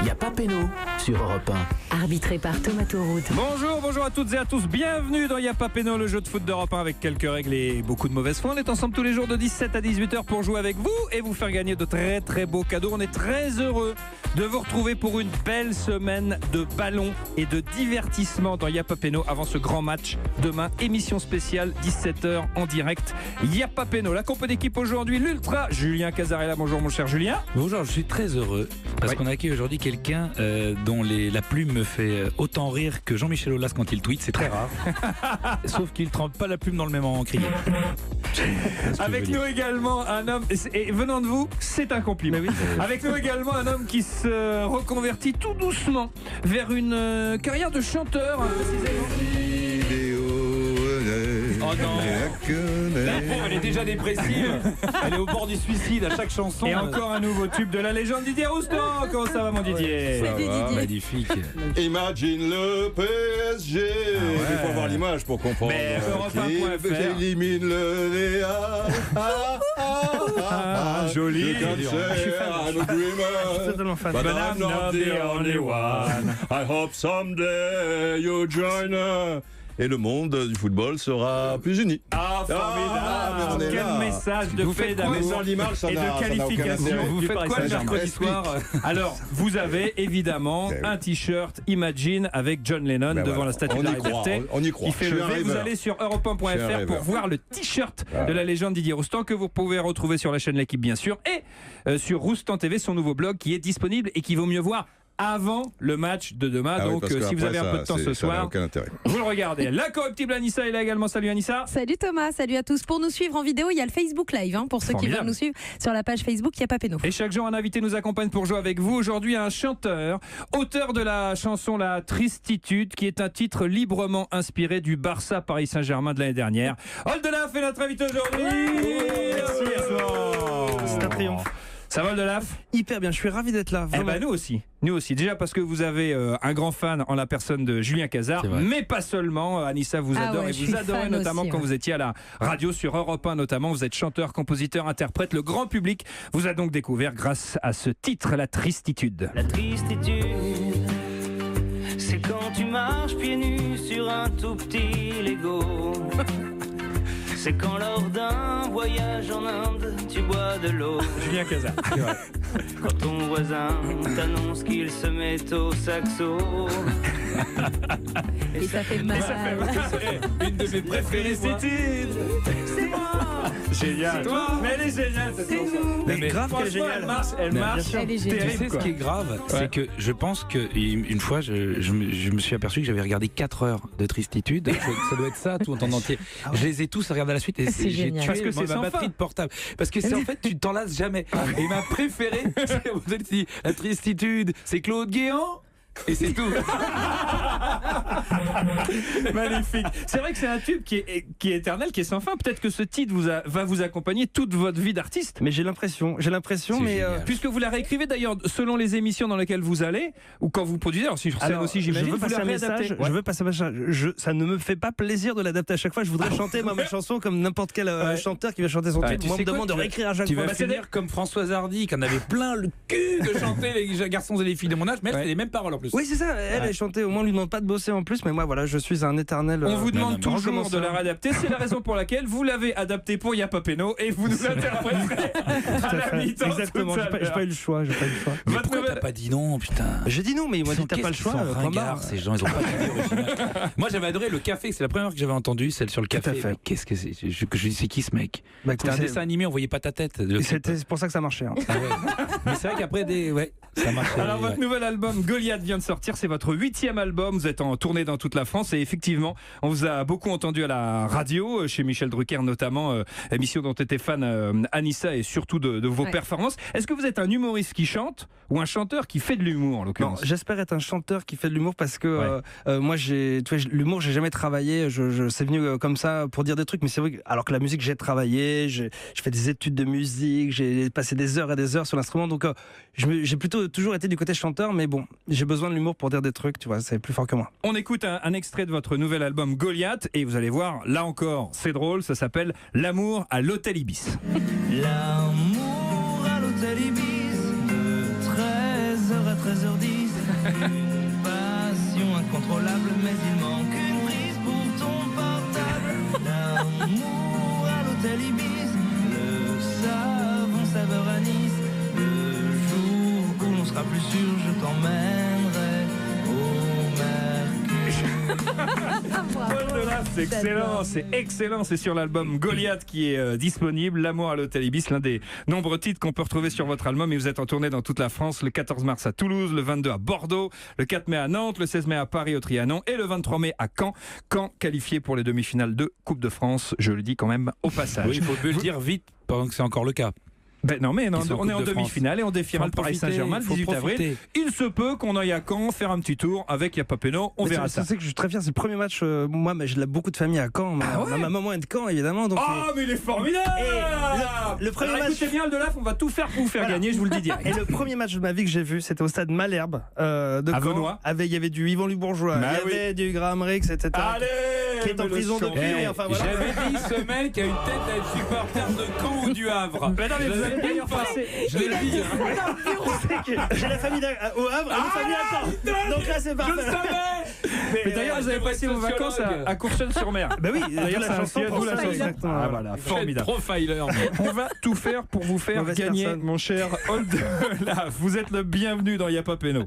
Y a pas péno sur Europe 1. Arbitré par Thomas Tauroud. Bonjour à toutes et à tous. Bienvenue dans Y a pas péno, le jeu de foot d'Europe 1 avec quelques règles et beaucoup de mauvaise foi. On est ensemble tous les jours de 17 à 18h pour jouer avec vous et vous faire gagner de très très beaux cadeaux. On est très heureux de vous retrouver pour une belle semaine de ballon et de divertissement dans Y a pas péno avant ce grand match. Demain, émission spéciale 17h en direct. Y a pas péno. La compo d'équipe aujourd'hui, l'Ultra Julien Cazarella. Bonjour mon cher Julien. Bonjour, je suis très heureux parce qu'on accueille aujourd'hui quelqu'un dont la plume me fait autant rire que Jean-Michel Aulas quand il tweet, c'est très rare. Sauf qu'il ne trempe pas la plume dans le même encrier. Avec nous également un homme, et venant de vous, c'est un compliment. Oui, avec nous également un homme qui se reconvertit tout doucement vers une carrière de chanteur, précisément. Oh non, la pauvre, elle est déjà dépressive. Elle est au bord du suicide à chaque chanson. Et encore un nouveau tube de la légende Didier Roustan. Comment ça va mon Didier? Ça va, magnifique. Imagine le PSG. Il faut avoir l'image pour comprendre. Mais Europe1.fr élimine le Real. Joli. I'm a dreamer. Totalement fan. But I'm not the only one. I hope someday you'll join us. Et le monde du football sera plus uni. Ah, formidable. mais on est Quel là. message de paix, d'amour et de qualification. Vous Vous faites quoi le mercredi Explique. soir? Alors, vous avez évidemment un t-shirt Imagine avec John Lennon devant voilà. la Statue de la Liberté. On y croit. Il fait Je suis le un V. Vous rêveur. allez sur Je suis un europe1.fr pour rêveur. voir le t-shirt de la légende Didier Roustan que vous pouvez retrouver sur la chaîne L'Équipe bien sûr et sur Roustan TV, son nouveau blog qui est disponible et qui vaut mieux voir avant le match de demain. Ah oui, donc parce si qu'après, vous avez un peu de temps ce ça n'a soir, aucun intérêt. vous le regardez. La corruptible Anissa est là également. Salut Anissa. Salut Thomas, salut à tous. Pour nous suivre en vidéo, il y a le Facebook Live. Pour ceux qui Formidable. veulent nous suivre sur la page Facebook, il n'y a pas péno. Et chaque jour, un invité nous accompagne pour jouer avec vous. Aujourd'hui, un chanteur, auteur de la chanson La Tristitude, qui est un titre librement inspiré du Barça Paris Saint-Germain de l'année dernière. Oldelaf est notre invité aujourd'hui. Merci à toi. C'est un triomphe. Ça va Oldelaf? Hyper bien, je suis ravi d'être là. Eh Vraiment. ben nous aussi. Déjà parce que vous avez un grand fan en la personne de Julien Cazard, C'est vrai. mais pas seulement. Anissa vous Ah adore ouais, et je vous suis adorez fan notamment aussi, quand ouais. vous étiez à la radio sur Europe 1 notamment. Vous êtes chanteur, compositeur, interprète. Le grand public vous a donc découvert grâce à ce titre, La Tristitude. La tristitude, c'est quand tu marches pieds nus sur un tout petit Lego. C'est quand lors d'un voyage en Inde, tu bois de l'eau. Julien Cazard. Quand ton voisin t'annonce qu'il se met au saxo. Et ça fait mal. Une de mes préférées, C'est moi. Génial. Mais elle est géniale cette chanson. Mais grave qu'elle est Franchement, géniale. elle marche. Elle est géniale. Tu sais ce qui est grave, c'est que je pense qu'une fois, je me suis aperçu que j'avais regardé 4 heures de Tristitude. Ça doit être ça, tout en entier. Je les ai tous regardés à la suite et C'est j'ai génial. tué Parce que c'est ma sans batterie fin. de portable. Parce que c'est en fait, tu t'en lasses jamais. Et ma préférée, c'est vous avez dit, La Tristitude, c'est Claude Guéant. Et c'est tout. Magnifique. C'est vrai que c'est un tube qui est éternel, qui est sans fin. Peut-être que ce titre va vous accompagner toute votre vie d'artiste. Mais j'ai l'impression, C'est mais génial. Puisque vous la réécrivez d'ailleurs selon les émissions dans lesquelles vous allez, ou quand vous produisez, alors sur scène aussi j'imagine, je veux vous passer la un réadaptez. message. Je veux passer un message. Ça ne me fait pas plaisir de l'adapter à chaque fois. Je voudrais chanter ma chanson comme n'importe quel chanteur qui va chanter son titre. tu Moi, on sais me quoi, demande de réécrire à chaque Tu fois. vas Bah, c'est finir comme Françoise Hardy, qui en avait plein le cul de chanter les garçons et les filles de mon âge, mais elle fait les mêmes paroles en plus. Oui, c'est ça. Elle est chantée. Au moins, on lui demande pas de bosser en plus. Mais moi, voilà, je suis un éternel. On vous demande non, toujours de recommencer. la réadapter. C'est la raison pour laquelle vous l'avez adapté pour Y'a pas péno et vous nous interpréterez à la mi-temps. Exactement. tout à J'ai l'heure. pas eu le choix. Mais Votre pourquoi nouvelle- t'as pas dit non, putain? J'ai dit non, mais il m'a dit t'as pas le choix. Ils sont point barre. ringards, ces gens, ils ont pas d'idée originale. Moi, j'avais adoré le café, c'est la première fois que j'avais entendu, celle sur le Tout à café. fait. Mais qu'est-ce que c'est? Je dis, c'est qui ce mec? Bah, C'était un dessin animé, on voyait pas ta tête. Le clip. C'est pour ça que ça marchait. Hein. Ah ouais. Mais c'est vrai qu'après ça marchait. Alors votre ouais. nouvel album Goliath vient de sortir, c'est votre 8e album, vous êtes en tournée dans toute la France et effectivement on vous a beaucoup entendu à la radio, chez Michel Drucker notamment, émission dont était fan Anissa et surtout de vos Ouais. performances. Est-ce que vous êtes un humoriste qui chante ou un chanteur qui fait de l'humour en Non, l'occurrence? j'espère être un chanteur qui fait de l'humour parce que moi, l'humour, j'ai jamais travaillé. C'est venu comme ça pour dire des trucs, mais c'est vrai que, alors que la musique, j'ai travaillé, je fais des études de musique, j'ai passé des heures et des heures sur l'instrument, donc j'ai plutôt toujours été du côté chanteur, mais bon, j'ai besoin de l'humour pour dire des trucs, tu vois, c'est plus fort que moi. On écoute un extrait de votre nouvel album Goliath et vous allez voir, là encore, c'est drôle, ça s'appelle L'amour à l'Hôtel Ibis. L'amour à l'hôtel Ibis, de 13h à 13h sera plus sûr, je t'emmènerai au Mercure. Paul Delaf, c'est excellent, c'est excellent. C'est sur l'album Goliath qui est disponible. L'amour à l'hôtel Ibis, l'un des nombreux titres qu'on peut retrouver sur votre album. Et vous êtes en tournée dans toute la France. Le 14 mars à Toulouse, le 22 à Bordeaux, le 4 mai à Nantes, le 16 mai à Paris au Trianon et le 23 mai à Caen. Caen qualifié pour les demi-finales de Coupe de France. Je le dis quand même au passage. Oui, il faut le dire vite pendant que c'est encore le cas. Ben non, mais non, Ils sont en on est en Coupe de demi-finale et on défiera Faut le Paris profiter, Saint-Germain le faut 18 avril. profiter. Il se peut qu'on aille à Caen faire un petit tour avec Y'a pas Péno. On verra ça. Tu sais que je suis très fier, c'est le premier match. Moi, mais j'ai beaucoup de famille à Caen. Ma maman est de Caen, évidemment. Donc, Oh, mais il est formidable! le premier Alors, match. écoutez bien, Delaf, on va tout faire pour vous faire gagner, je vous le dis direct. Et le premier match de ma vie que j'ai vu, c'était au stade Malherbe de À Caen. Venoy. Il y avait du Yvan Lubourgeois, Bah il y avait du Graham Rix, etc. Allez! Qui est en prison depuis. Eh, Enfin, voilà. J'avais dit, ce mec a une tête à être supporter de Caen ou du Havre. Mais non, mais vous allez d'ailleurs passer. Je l'ai dit. J'ai la famille au Havre et une famille à Caen. Donc là, c'est parfait. Mais d'ailleurs, vous avez passé vos vacances à Courcelles-sur-Mer. Bah oui, D'ailleurs, la c'est un chanson ciel, pour d'où la ça, chanson. exactement. Ah voilà, formidable. Profiler. On va tout faire pour vous faire Mauvaise gagner, personne. mon cher Oldelaf. Vous êtes le bienvenu dans Y'a pas Péno.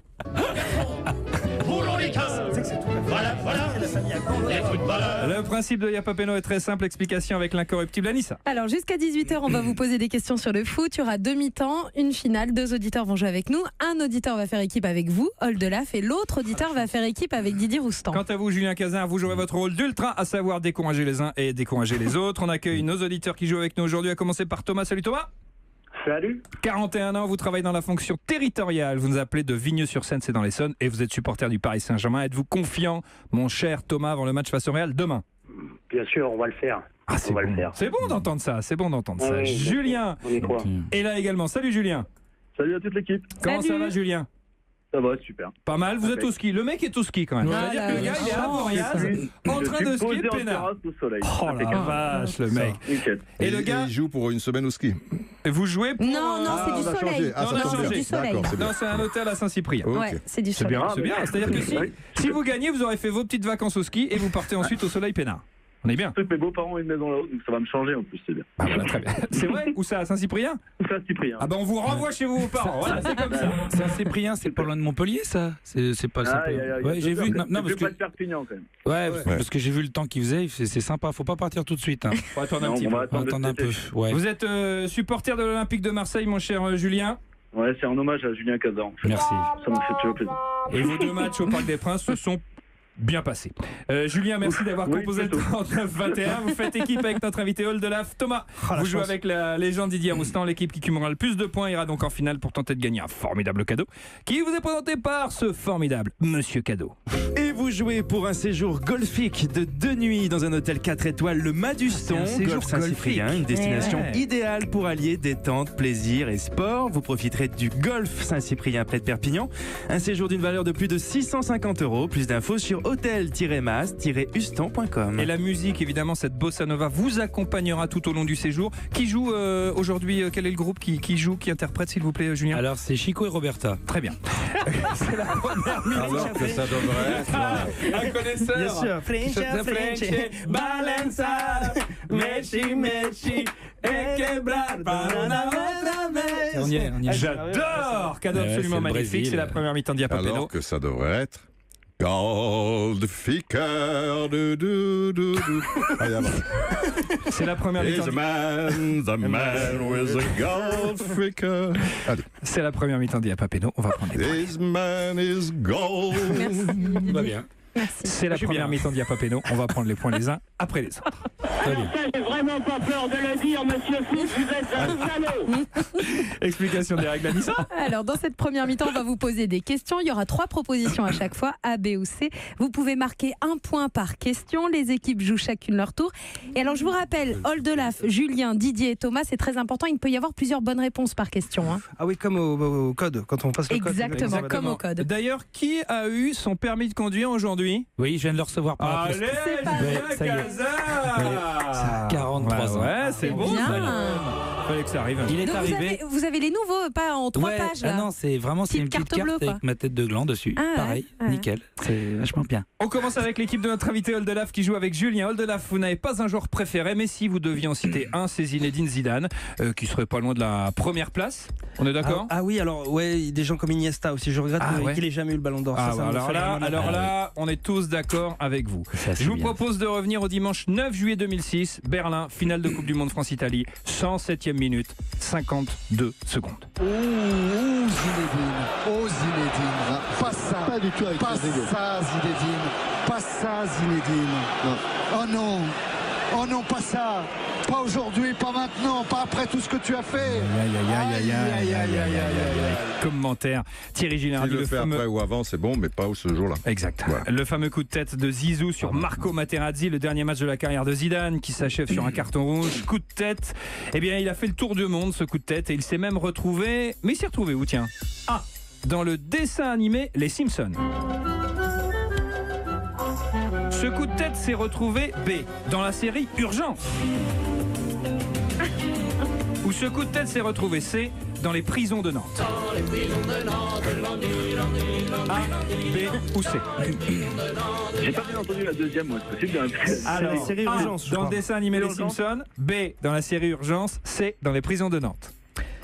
Le principe de Y'a pas Péno est très simple. Explication avec l'incorruptible Anissa. Alors jusqu'à 18h, on va vous poser des questions sur le foot. Il y aura 2 mi-temps, une finale, 2 auditeurs vont jouer avec nous. Un auditeur va faire équipe avec vous, Oldelaf, et l'autre auditeur va faire équipe avec Didier Roustan. Quant à vous, Julien Cazin, vous jouerez votre rôle d'ultra, à savoir décourager les uns et décourager les autres. On accueille nos auditeurs qui jouent avec nous aujourd'hui, à commencer par Thomas. Salut Thomas. Salut. 41 ans, vous travaillez dans la fonction territoriale. Vous nous appelez de Vigneux-sur-Seine, c'est dans l'Essonne, et vous êtes supporter du Paris Saint-Germain. Êtes-vous confiant, mon cher Thomas, avant le match face au Real demain? Bien sûr, on va le faire. Ah, c'est on va bon. le faire. C'est bon d'entendre ça, c'est bon d'entendre ça. Oui, Julien on y croit. est là également. Salut Julien. Salut à toute l'équipe. Comment Salut. ça va Julien? Ça va, super. Pas mal, vous êtes au ski. Le mec est au ski quand même. Ah C'est-à-dire là que le gars, là, il est à Voriaz, en train de skier posé en peinard. terrasse au soleil. Oh la vache, le mec. Nickel. Et le gars, il joue pour une semaine au ski. vous jouez pour... Non, non, c'est on du a soleil. changé. Ah, ça Non, tombe c'est bien. du soleil. D'accord, c'est bien. Non, c'est un hôtel à Saint-Cyprien. Ok. Ouais, c'est du C'est soleil. bien, c'est bien. C'est-à-dire que si vous gagnez, vous aurez fait vos petites vacances au ski et vous partez ensuite au soleil peinard. On est bien. Tous mes beaux-parents ont une maison là-haut, donc ça va me changer en plus, c'est bien. Ah voilà, très bien. C'est vrai? Où ça, à Saint-Cyprien? Ça, Cyprien. Ah ben on vous renvoie chez vos parents. Voilà, c'est comme ça. Saint-Cyprien, c'est pas loin de Montpellier, ça. C'est pas. Ouais, j'ai vu. Non, parce pas de que. Perpignan quand même. Ouais, parce que j'ai vu le temps qu'il faisait. C'est sympa. Faut pas partir tout de suite. Hein. Faut attendre un Non, petit on peu. va attendre Attendre un peu. Ouais. Vous êtes supporter de l'Olympique de Marseille, mon cher Julien. Ouais, c'est en hommage à Julien Cazan. Merci. Ça m'a fait toujours plaisir. Et vos 2 matchs au Parc des Princes se sont bien passés. Julien, merci d'avoir Oui, composé le plutôt. 39-21. Vous faites équipe avec notre invité Oldelaf. Thomas, la vous jouez chance. avec la légende Didier Roustan. L'équipe qui cumulera le plus de points ira donc en finale pour tenter de gagner un formidable cadeau qui vous est présenté par ce formidable Monsieur Cadeau. Et vous jouez pour un séjour golfique de 2 nuits dans un hôtel 4 étoiles, le Maduston, Ah, c'est un séjour Golfe Saint-Cyprien, golfique. une destination Ouais. idéale pour allier détente, plaisir et sport. Vous profiterez du Golfe Saint-Cyprien près de Perpignan. Un séjour d'une valeur de plus de 650 €. Plus d'infos sur hôtel-mas-uston.com. Et la musique, évidemment, cette bossa nova vous accompagnera tout au long du séjour. Qui joue aujourd'hui? Quel est le groupe qui joue, qui interprète, s'il vous plaît, Julien? Alors, c'est Chico et Roberta. Très bien. C'est la première minute. Alors que ça devrait être. Un connaisseur. Bien sûr. Balanza, Mechi, On y est. J'adore. Cadeau Ouais, absolument c'est le magnifique. Brésil. C'est la première mi-temps de Y'a pas Péno. Alors que ça devrait être. Goldficker. Ah, yeah, C'est la première mi-temps. He's a man, the man with a goldficker. Allez. C'est la première mi-temps de Y'a pas Péno. On va prendre les points. This man is gold. Merci. Tout va bien. Merci. C'est la première mi-temps de Y'a pas Péno. On va prendre les points les uns après les autres. J'ai vraiment pas peur de le dire, monsieur Foot, vous êtes un salaud. Explication des règles, Anissa. Alors, dans cette première mi-temps, on va vous poser des questions. Il y aura 3 propositions à chaque fois, A, B ou C. Vous pouvez marquer 1 point par question. Les équipes jouent chacune leur tour. Et alors, je vous rappelle, Oldelaf, Julien, Didier et Thomas, c'est très important. Il peut y avoir plusieurs bonnes réponses par question. Hein. Ah oui, comme au code, quand on passe le code. Exactement, comme au code. D'ailleurs, qui a eu son permis de conduire aujourd'hui? Oui, je viens de le recevoir par la poste. Allez, C'est pas Julien vrai. Ça y est. Cazin. 43 ans. Ouais, c'est bon. Bien. ça. Fallait que ça arrive. Il est Donc arrivé. vous avez les nouveaux, pas en 3 Ouais, pages. Là. non, c'est vraiment Petite une petite carte carte bleue, avec ma tête de gland dessus. Ah ouais, Pareil, ouais. nickel. C'est vachement bien. On commence avec l'équipe de notre invité Oldelaf qui joue avec Julien. Oldelaf, vous n'avez pas un joueur préféré, mais si vous deviez en citer un, c'est Zinedine Zidane, qui serait pas loin de la première place. On est d'accord? Ah oui, alors ouais, des gens comme Iniesta aussi. Je regrette qu'il ait jamais eu le Ballon d'Or. Ah, Ça me alors fait là, vraiment mal. on est tous d'accord avec vous. Ça, c'est Je vous bien. propose de revenir au dimanche 9 juillet 2006, Berlin, finale de Coupe du Monde France-Italie, 107e minute, 52 secondes. Zinedine. Oh Zinedine. Pas ça. Pas du tout avec pas ça Zinedine. Pas ça Zinedine. Non. Oh non. Oh non, pas ça. Pas aujourd'hui, pas maintenant, pas après tout ce que tu as fait. Commentaire. Thierry Si Gilardi, le fait fameux... après ou avant, c'est bon, mais pas ce jour-là. Exact. Voilà. Le fameux coup de tête de Zizou sur Marco Materazzi, le dernier match de la carrière de Zidane, qui s'achève sur un carton rouge. Coup de tête. Eh bien, il a fait le tour du monde, ce coup de tête, et il s'est même retrouvé. Mais il s'est retrouvé où, tiens? A. Dans le dessin animé Les Simpsons. Ce coup de tête s'est retrouvé B. Dans la série Urgence. Ou ce coup de tête s'est retrouvé C. Dans les prisons de Nantes. A, B ou C. J'ai pas bien entendu la deuxième, moi, c'est possible. Alors, les séries A, Urgence, je dans le crois. dessin animé Les Urgence. Simpsons. B. Dans la série Urgence. C. Dans les prisons de Nantes.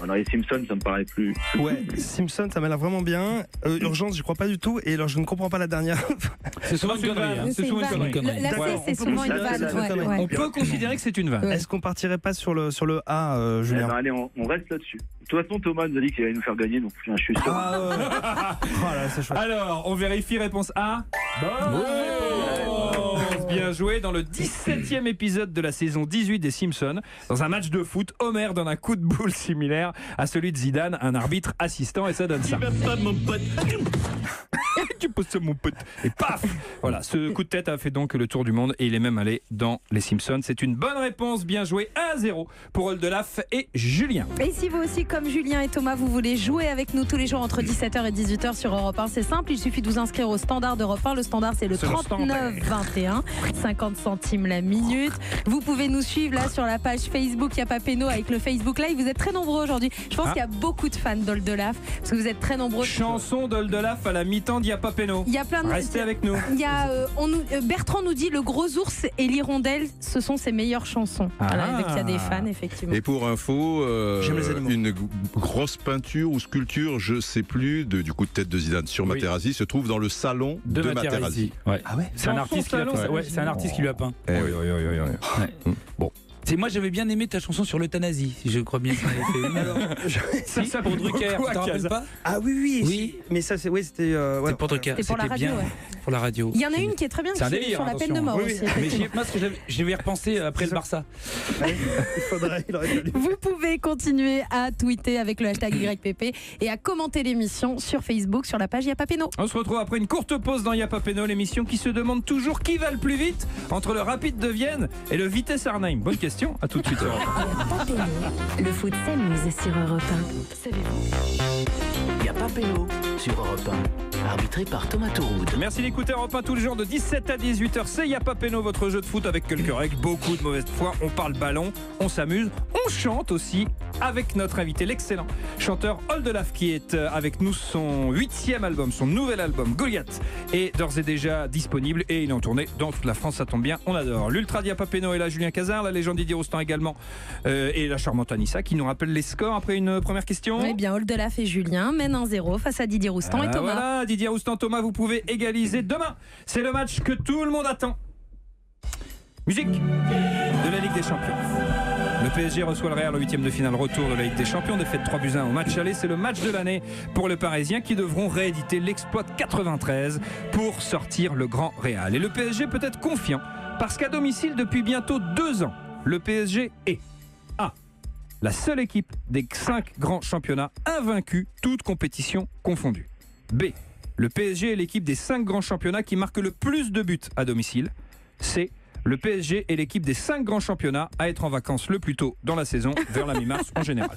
Alors, les Simpsons, ça me paraît plus. Ouais, Simpson, ça m'a l'air vraiment bien. Urgence, j'y crois pas du tout. Et alors, je ne comprends pas la dernière. C'est souvent une connerie. hein. C'est souvent une vanne. connerie. La C, D'accord, c'est on peut souvent une considérer vanne. que c'est une ouais, connerie. ouais. On peut considérer que c'est une vanne. Ouais. Est-ce qu'on partirait pas sur le A, Eh Julien ben, allez, on reste là-dessus. De toute façon, Thomas nous a dit qu'il allait nous faire gagner, donc je suis sûr. Ah ouais. Oh là, c'est chouette. Alors, on vérifie réponse A. Bonne réponse. Bien joué. Dans le 17e épisode de la saison 18 des Simpsons, dans un match de foot, Homer donne un coup de boule similaire à celui de Zidane, un arbitre assistant, et ça donne ça. Tu poses ça, mon pote. Et paf. Voilà, ce coup de tête a fait donc le tour du monde et il est même allé dans les Simpsons. C'est une bonne réponse, bien joué. 1-0 pour Oldelaf et Julien. Et si vous aussi, comme Julien et Thomas, vous voulez jouer avec nous tous les jours entre 17h et 18h sur Europe 1, c'est simple, il suffit de vous inscrire au standard d'Europe 1. Le standard, c'est le C'est le 39-21, 50 centimes la minute. Vous pouvez nous suivre là sur la page Facebook Y'a pas Péno avec le Facebook Live. Vous êtes très nombreux aujourd'hui. Je pense qu'il y a beaucoup de fans d'Oldelaf parce que vous êtes très nombreux. Chanson d'Oldelaf à la mi-temps d'Y'a pas Péno. Il y a plein de... Restez avec nous. Il y a, Bertrand nous dit Le Gros Ours et l'Hirondelle, ce sont ses meilleures chansons. Voilà, donc il y a des fans, effectivement. Et pour info, J'aime les animaux. une grosse peinture ou sculpture, je sais plus, du coup de tête de Zidane sur Oui. Materazzi se trouve dans le salon de Materazzi. Ouais. Ah ouais. C'est un Dans artiste son qui l'a salon, peint. ça. Ouais, c'est un artiste qui lui a peint. Eh oui. Moi, j'avais bien aimé ta chanson sur l'euthanasie. Je crois bien que tu en avais fait une. Alors, Ça, ça Pour Drucker, beaucoup tu à t'en rappelles Casa. pas? Ah oui. Oui. Mais ça, c'était. Ouais, C'est pour Drucker. C'est pour la C'était radio, bien ouais. pour la radio. Il y en a une qui est très bien, C'est un qui est délire, sur la peine de attention. mort Oui, aussi. oui. Mais effectivement. moi, ce que j'y vais repenser après le Barça. Il faudrait. Il aurait fallu. Vous pouvez continuer à tweeter avec le hashtag YPP et à commenter l'émission sur Facebook, sur la page Y'a pas Péno. On se retrouve après une courte pause dans Y'a pas Péno, l'émission qui se demande toujours qui va le plus vite entre le Rapide de Vienne et le Vitesse Arnhem. Bonne question, à tout de suite. Le foot s'amuse sur Europe 1. Savez-vous? Y'a pas Péno sur Europe 1. Arbitré par Thomas Touroud. Merci d'écouter Europe 1 tous les jours de 17 à 18h. C'est Y'a pas Péno, votre jeu de foot avec quelques règles, beaucoup de mauvaise foi. On parle ballon, on s'amuse, on chante aussi avec notre invité, l'excellent chanteur Oldelaf qui est avec nous. Son 8e album, son nouvel album Goliath est d'ores et déjà disponible et il est en tournée dans toute la France, ça tombe bien, on adore. L'Ultra Y'a pas Péno est là, Julien Cazard, la légende Didier Rostand également et la charmante Anissa qui nous rappelle les scores après une première question. Eh bien, Oldelaf et Julien mènent 1-0 face à Didier Roustan et Thomas. Voilà, Didier Roustan, Thomas, vous pouvez égaliser demain. C'est le match que tout le monde attend. Musique de la Ligue des Champions. Le PSG reçoit le Real au 8e de finale retour de la Ligue des Champions. Défaite 3-1 au match aller. C'est le match de l'année pour les Parisiens qui devront rééditer l'exploit de 93 pour sortir le grand Real. Et le PSG peut être confiant parce qu'à domicile depuis bientôt 2 ans, le PSG est A. La seule équipe des 5 grands championnats invaincue, toutes compétitions confondues. B. Le PSG est l'équipe des 5 grands championnats qui marque le plus de buts à domicile. C. Le PSG est l'équipe des 5 grands championnats à être en vacances le plus tôt dans la saison, vers la mi-mars en général.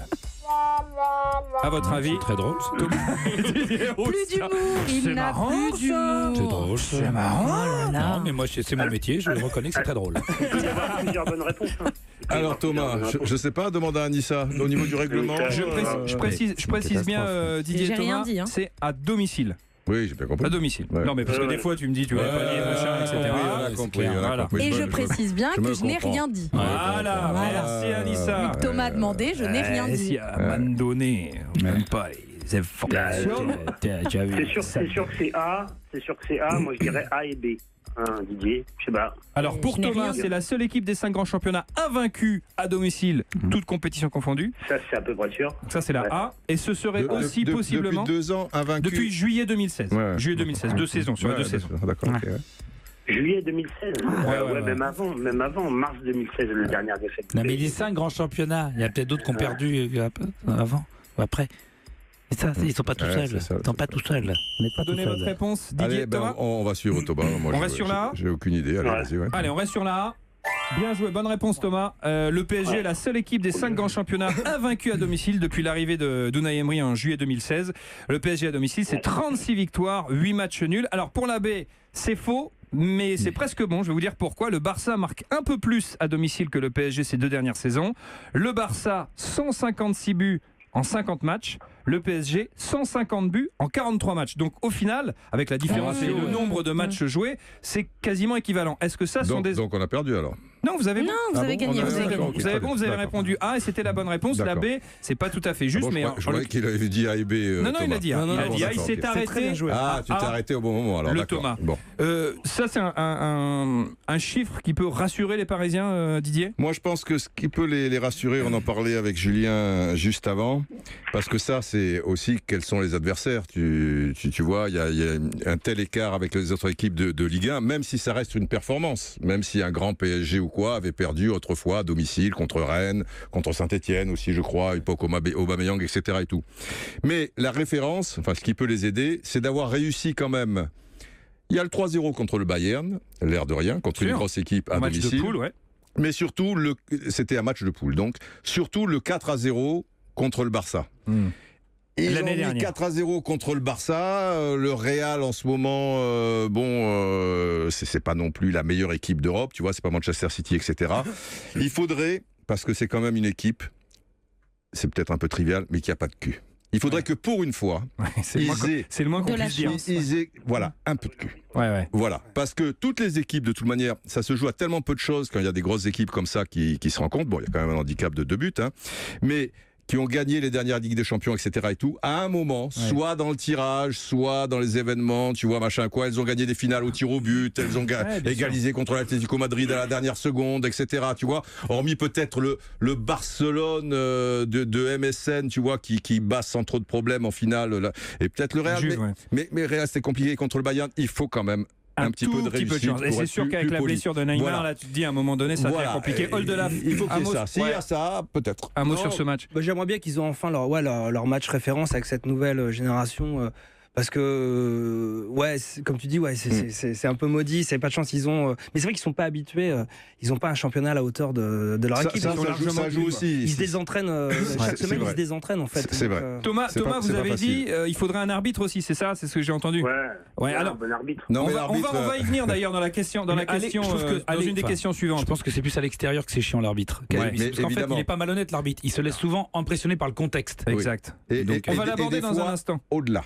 À votre avis, Très drôle. Plus d'humour, il C'est n'a marrant, plus d'humour. C'est drôle. C'est marrant. Oh là là. Non, mais moi, c'est mon métier. Je reconnais que c'est très drôle. Plusieurs bonnes réponses. Alors Thomas, je sais pas, demande à Anissa au niveau du règlement. Je précise bien, Didier J'ai rien Thomas, dit, hein. c'est à domicile. Oui, j'ai bien compris. À domicile. Ouais. Non, mais parce que des fois, tu me dis, tu vas pas dire machin, etc. On a compris, on a compris. Et je précise bien que je n'ai rien dit. Voilà, merci Anissa. Vu que Thomas a demandé, je n'ai rien dit. Si à un moment donné, on n'aime pas les informations. C'est sûr que c'est A. C'est sûr que c'est A. Moi, je dirais A et B. Didier, je sais pas. Alors pour Thomas, c'est la seule équipe des 5 grands championnats invaincue à domicile, toutes compétitions confondues. Ça, c'est à peu près sûr. Donc ça, c'est la A. Et ce serait aussi possiblement. Depuis 2 ans, invaincu. Depuis juillet 2016. Juillet 2016, 2 saisons, sur les 2 saisons. D'accord, ok. Juillet 2016. Ouais, même avant, mars 2016, le dernier défaite. Non, mais les 5 grands championnats, il y a peut-être d'autres qui ont perdu avant ou après. Et ça, ils sont pas tout seuls. Ils sont pas tout seuls. Donnez votre réponse, Didier. Allez, Thomas. on va suivre Thomas. Moi, on reste sur la A. J'ai aucune idée. Allez, vas-y. Ouais. Allez, on reste sur la A. Bien joué, bonne réponse Thomas. Le PSG est la seule équipe des 5 grands championnats invaincue à domicile depuis l'arrivée de Unai Emery en juillet 2016. Le PSG à domicile, c'est 36 victoires, 8 matchs nuls. Alors pour la B, c'est faux. Mais c'est presque bon, je vais vous dire pourquoi. Le Barça marque un peu plus à domicile que le PSG ces 2 dernières saisons. Le Barça, 156 buts en 50 matchs. Le PSG, 150 buts en 43 matchs. Donc au final, avec la différence et le nombre de matchs joués, c'est quasiment équivalent. Est-ce que ça sont des... Donc on a perdu alors? Non, vous avez bon. Vous avez gagné. Vous avez bon, vous avez répondu A et c'était la bonne réponse. La B, c'est pas tout à fait juste. Mais je croyais qu'il avait dit A et B. Non, il a dit A. Il a dit A, il s'est arrêté. Ah, tu t'es arrêté au bon moment alors. Le Thomas. Bon. Ça, c'est un chiffre qui peut rassurer les Parisiens, Didier? Moi, je pense que ce qui peut les rassurer, on en parlait avec Julien juste avant, parce que ça, c'est aussi quels sont les adversaires. Tu vois, il y a un tel écart avec les autres équipes de Ligue 1, même si ça reste une performance, même si un grand PSG ou quoi avait perdu autrefois à domicile contre Rennes, contre Saint-Etienne aussi, je crois, époque Aubameyang, etc. et tout. Mais la référence, enfin ce qui peut les aider, c'est d'avoir réussi quand même. Il y a le 3-0 contre le Bayern, l'air de rien, contre une grosse équipe à domicile. Match de poule, ouais. Mais surtout, c'était un match de poule, donc surtout le 4-0 contre le Barça. Ils ont mis 4-0 contre le Barça. Le Real en ce moment, c'est pas non plus la meilleure équipe d'Europe, tu vois, c'est pas Manchester City, etc. Il faudrait, parce que c'est quand même une équipe, c'est peut-être un peu trivial, mais qui a pas de cul. Il faudrait que pour une fois, c'est le moins qu'on puisse dire. Ils aient, voilà, un peu de cul. Ouais. Voilà, parce que toutes les équipes, de toute manière, ça se joue à tellement peu de choses quand il y a des grosses équipes comme ça qui se rencontrent. Bon, il y a quand même un handicap de 2 buts, hein, mais qui ont gagné les dernières Ligues des Champions, etc. et tout, à un moment, soit dans le tirage, soit dans les événements, tu vois, machin quoi, elles ont gagné des finales au tir au but, elles ont égalisé contre l'Atlético Madrid à la dernière seconde, etc. Tu vois, hormis peut-être le Barcelone de MSN, tu vois, qui bat sans trop de problèmes en finale, là, et peut-être le Real, mais Real c'est compliqué contre le Bayern, il faut quand même un petit peu de réussite. Et c'est sûr qu'avec la blessure de Neymar, là, tu te dis à un moment donné, ça devient compliqué. Oldelaf, il faut qu'il y ait ça. S'il y a ça, peut-être. Un mot sur ce match. J'aimerais bien qu'ils ont enfin leur match référence avec cette nouvelle génération. Parce que, comme tu dis, c'est un peu maudit, c'est pas de chance, ils ont. Mais c'est vrai qu'ils sont pas habitués, ils ont pas un championnat à la hauteur de leur équipe. Ça joue aussi. Ils se désentraînent, chaque semaine, ils se désentraînent en fait. C'est vrai. Thomas, vous avez dit, il faudrait un arbitre aussi, c'est ça? C'est ce que j'ai entendu. Ouais, alors, un bon arbitre. On va y venir d'ailleurs dans la question, dans une des questions suivantes. Je pense que c'est plus à l'extérieur que c'est chiant l'arbitre. Parce qu'en fait, il est pas malhonnête l'arbitre. Il se laisse souvent impressionner par le contexte. Exact. On va l'aborder dans un instant. Au-delà.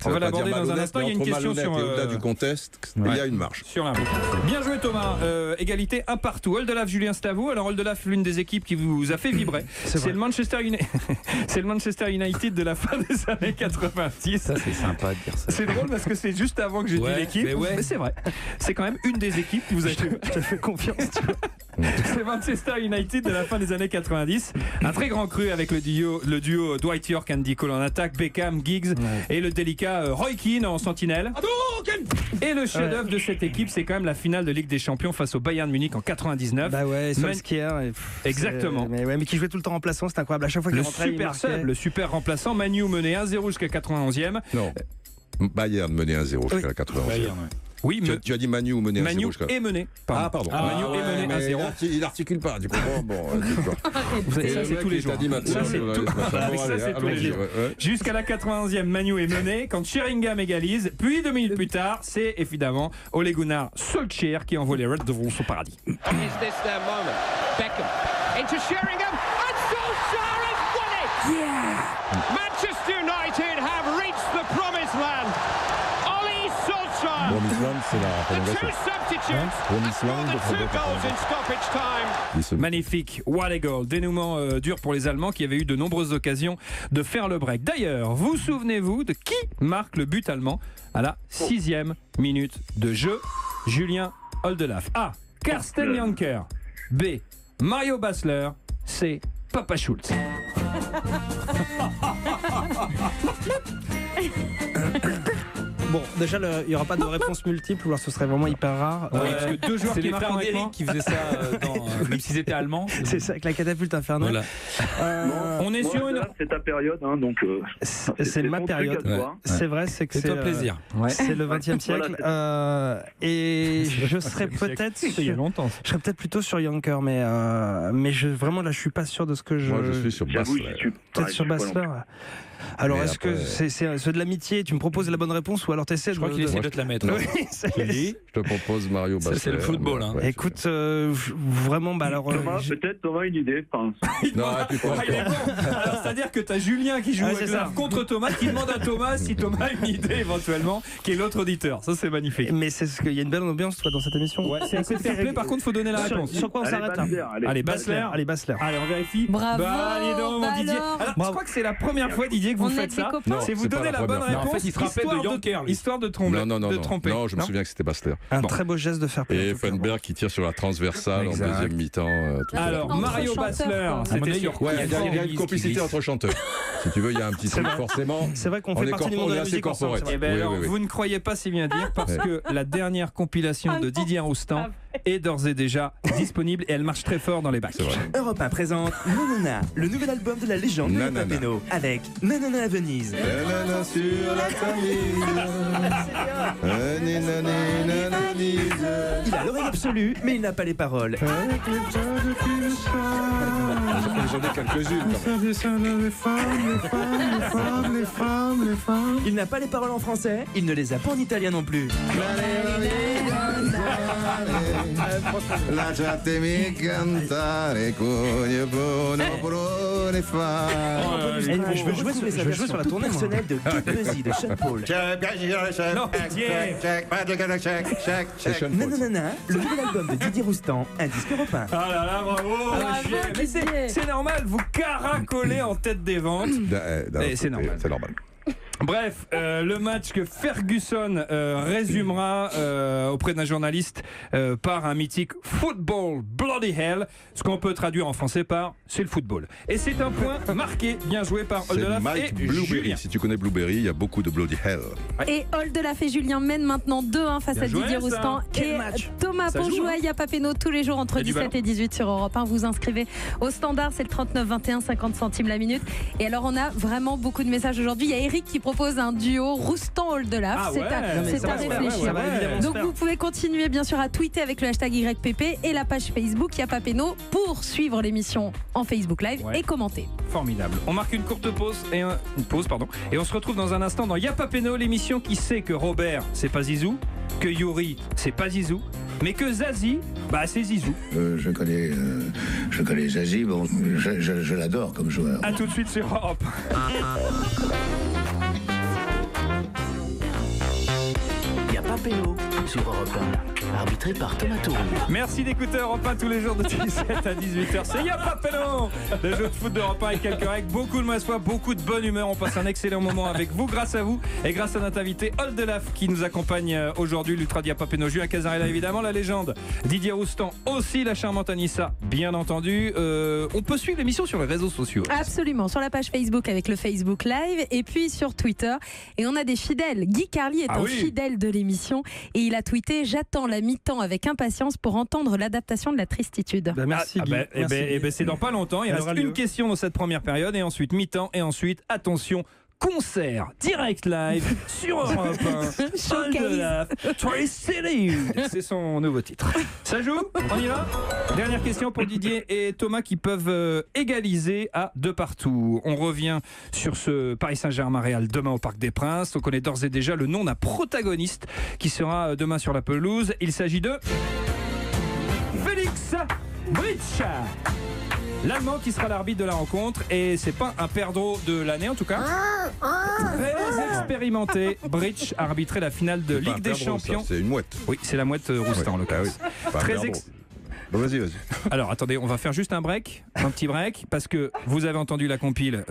On va l'aborder dans un instant. Il y a une question sur. Au-delà du contexte, il y a une marge. Sur l'arbitre. Bien joué Thomas. Égalité 1 partout. Oldelaf, Julien, c'est à vous. Alors Oldelaf, l'une des équipes qui vous a fait vibrer, c'est le Manchester United. C'est le Manchester United de la fin des années 90. Ça c'est sympa de dire ça. C'est drôle parce que c'est juste avant que j'ai dit l'équipe. Mais c'est vrai. C'est quand même une des équipes qui vous a fait confiance. C'est Manchester United de la fin des années 90. Un très grand cru avec le duo Dwight York, Andy Cole en attaque, Beckham, Giggs et le délicat Roy Keane en sentinelle. Et le chef-d'œuvre de cette équipe, c'est quand même la finale de Ligue des Champions face au Bayern Munich en 99. Solskjaer. Exactement. Mais qui jouait tout le temps remplaçant, c'est incroyable. À chaque fois qu'il rentrait, le super remplaçant. Manu menait 1-0 jusqu'à 91e. Non. Bayern menait 1-0 jusqu'à la 91e. Oui, tu as dit Manu ou mené 1-0 Manu est mené. Pardon. Manu est mené 1-0. Il articule pas, du coup. Ça, c'est tous les jours. Ça, c'est tous les jours. Jusqu'à la 91e, Manu est mené. Quand Sheringham égalise, puis 2 minutes plus tard, c'est évidemment Ole Gunnar Solskjaer qui envoie les Red Devils au paradis. Is this their moment? Beckham. into Sheringham, and Solskjaer has won it! Yeah! Manchester United have reached the promised land. Oli Solskjaer, Promised Land, c'est la the two prolongation. substitutes, Promised scored Land, the two prolongation. goals in stoppage time. Magnifique, what a goal. Dénouement dur pour les Allemands qui avaient eu de nombreuses occasions de faire le break. D'ailleurs, vous souvenez-vous de qui marque le but allemand à la 6e minute de jeu? Julien Oldelaf. A. Karsten Janker. B. Mario Basler. C. Papa Schulz. Bon, déjà, il n'y aura pas de réponse multiple, ou alors ce serait vraiment hyper rare. Oui, parce que deux joueurs c'est qui les marquent frères en même temps. d'Eric qui faisaient ça, même s'ils étaient allemands. C'est ça, avec la catapulte infernale. Voilà. On est sur une. C'est ta période, hein, donc. C'est ma ton période. truc à toi. C'est vrai, c'est que C'est un plaisir. C'est le XXe siècle. Et je serais peut-être. Il y a longtemps. Je serais peut-être plutôt sur Janker, mais vraiment là, je suis pas sûr de ce que je. Moi, je suis sur J'avoue, Basler. j'y suis Peut-être pareil, sur je suis pas Basler. Alors, Mais est-ce que après- c'est de l'amitié? Tu me proposes la bonne réponse ou alors t'essaies Je crois qu'il essaie de te la mettre. Oui, c'est- Je te propose Mario Ça, Basler. c'est le football, hein. Ouais, Écoute, vraiment, bah alors. Thomas, peut-être Thomas a une idée. Enfin, Non, tu Ah, il est bon. Alors, c'est-à-dire que t'as Julien qui joue Ouais, avec c'est ça. Oldelaf contre Thomas, qui demande à Thomas si Thomas a une idée éventuellement, qui est l'autre auditeur. Ça, c'est magnifique. Mais c'est ce qu'il y a une belle ambiance toi dans cette émission. Ouais, c'est assez fair play. Par contre, faut donner la réponse. Sur quoi on s'arrête là? Allez, Basler. Allez, Basler. Allez, on vérifie. Bravo, Allez donc, bah mon Didier. alors. Alors, je crois que c'est la première fois, Didier, que vous On est faites des ça. copains. Non, C'est vous c'est pas donner la la bonne première. réponse. Non, en fait, il se rappelle histoire de Janker, lui. Histoire de tromper. Non, de tromper. non, je me souviens que c'était Basler. Un Bon. très beau geste de faire Et Fenberg qui tire sur la transversale Exact. en deuxième mi-temps. tout ça. Alors, Entre Mario chanteurs, Basler, quoi. c'était avis, sur Ouais, Il y a il y a des une complicité glisse. entre chanteurs. Si tu veux, il y a un petit truc forcément. C'est vrai qu'on On fait est partie du monde de la assez musique ensemble. corporate. c'est Eh vrai. ben Oui, alors, oui, oui. vous ne croyez pas si bien dire parce que la dernière compilation de Didier Roustan est d'ores et déjà disponible et elle marche très fort dans les bacs. C'est vrai. Europe 1 présente Nanana, le nouvel album de la légende de Nanana. Papeno, avec Nanana à Venise. Nanana sur la tamise. Il a l'oreille absolue, mais il n'a pas les paroles. J'en ai quelques-unes. Il n'a pas les paroles en français, il ne les a pas en italien non plus. Lasciatemi cantare con il buono prone fa. Je veux jouer sur la tournée. moi. Personnelle de Kate Buzzy de Sean Paul. Non, Didier. Nanana, le nouvel album de Didier Roustan, un disque européen. Ah là là, bravo. Mais c'est normal, vous caracolez en tête des ventes. C'est normal. C'est normal. Bref, le match que Ferguson résumera auprès d'un journaliste par un mythique football bloody hell, ce qu'on peut traduire en français par c'est le football. Et c'est un point marqué, bien joué par C'est Oldelaf Mike et Blueberry. Julien. Si tu connais Blueberry, il y a beaucoup de bloody hell. Et Oldelaf et Julien mènent maintenant 2-1 face Bien à joué, Didier ça. Roustan Quel et match. Thomas Ça pour joue, jouer hein. à Yapapeno tous les jours entre Il y a du 17 et 18 sur Europe 1. Vous inscrivez au standard, c'est le 39 21 50 centimes la minute. Et alors on a vraiment beaucoup de messages aujourd'hui. Il y a Eric qui propose un duo Roustan-Oldelaf. Ah c'est ouais, c'est ça à va se faire, réfléchir. ouais, ouais, ouais. Donc vous pouvez continuer bien sûr à tweeter avec le hashtag YPP et la page Facebook Yapapeno pour suivre l'émission en Facebook Live Ouais. et commenter. Formidable. On marque une courte pause et et on se retrouve dans un instant dans Yapapeno, l'émission qui sait que Robert c'est pas Zizou, que Yuri c'est pas Zizou, mais que Zazie bah c'est Zizou. Je connais Zazie, bon, je l'adore comme joueur. A tout de suite sur Europe. Yapapeno sur Europe 1, arbitré par Thomas Tourou. Merci d'écouter Europe 1 tous les jours de 17 à 18h. C'est Yapapeno, le jeu de foot d'Europe 1 avec quelques règles, beaucoup de mauvaise foi, beaucoup de bonne humeur. On passe un excellent moment avec vous, grâce à vous et grâce à notre invité Oldelaf qui nous accompagne aujourd'hui, l'Ultra de Yapapeno. Julien Cazarella évidemment, la légende Didier Roustan, aussi la charmante Anissa, bien entendu. On peut suivre l'émission sur les réseaux sociaux. Absolument, sur la page Facebook avec le Facebook Live et puis sur Twitter. Et on a des fidèles. Guy Carly est Ah un oui. fidèle de l'émission et il a tweeté « J'attends la mi-temps avec impatience pour entendre l'adaptation de la tristitude Bah, merci. Guy. Merci. C'est dans pas longtemps. Il Elle reste aura une lieu. question dans cette première période et ensuite mi-temps et ensuite, attention, concert direct live sur Europe 1. Oldelaf, Tristitude. C'est son nouveau titre. Ça joue? On y va? Dernière question pour Didier et Thomas qui peuvent égaliser à 2 partout. On revient sur ce Paris Saint-Germain Real demain au Parc des Princes. On connaît d'ores et déjà le nom d'un protagoniste qui sera demain sur la pelouse. Il s'agit de Félix Britcha. l'Allemand qui sera l'arbitre de la rencontre. Et c'est pas un perdreau de l'année en tout cas. Très expérimenté. Bridge a arbitré la finale de Ligue des Champions. C'est une mouette. Oui, c'est la mouette Roustan en l'occurrence. Très Bon, vas-y. Alors attendez, on va faire juste un petit break, parce que vous avez entendu la compile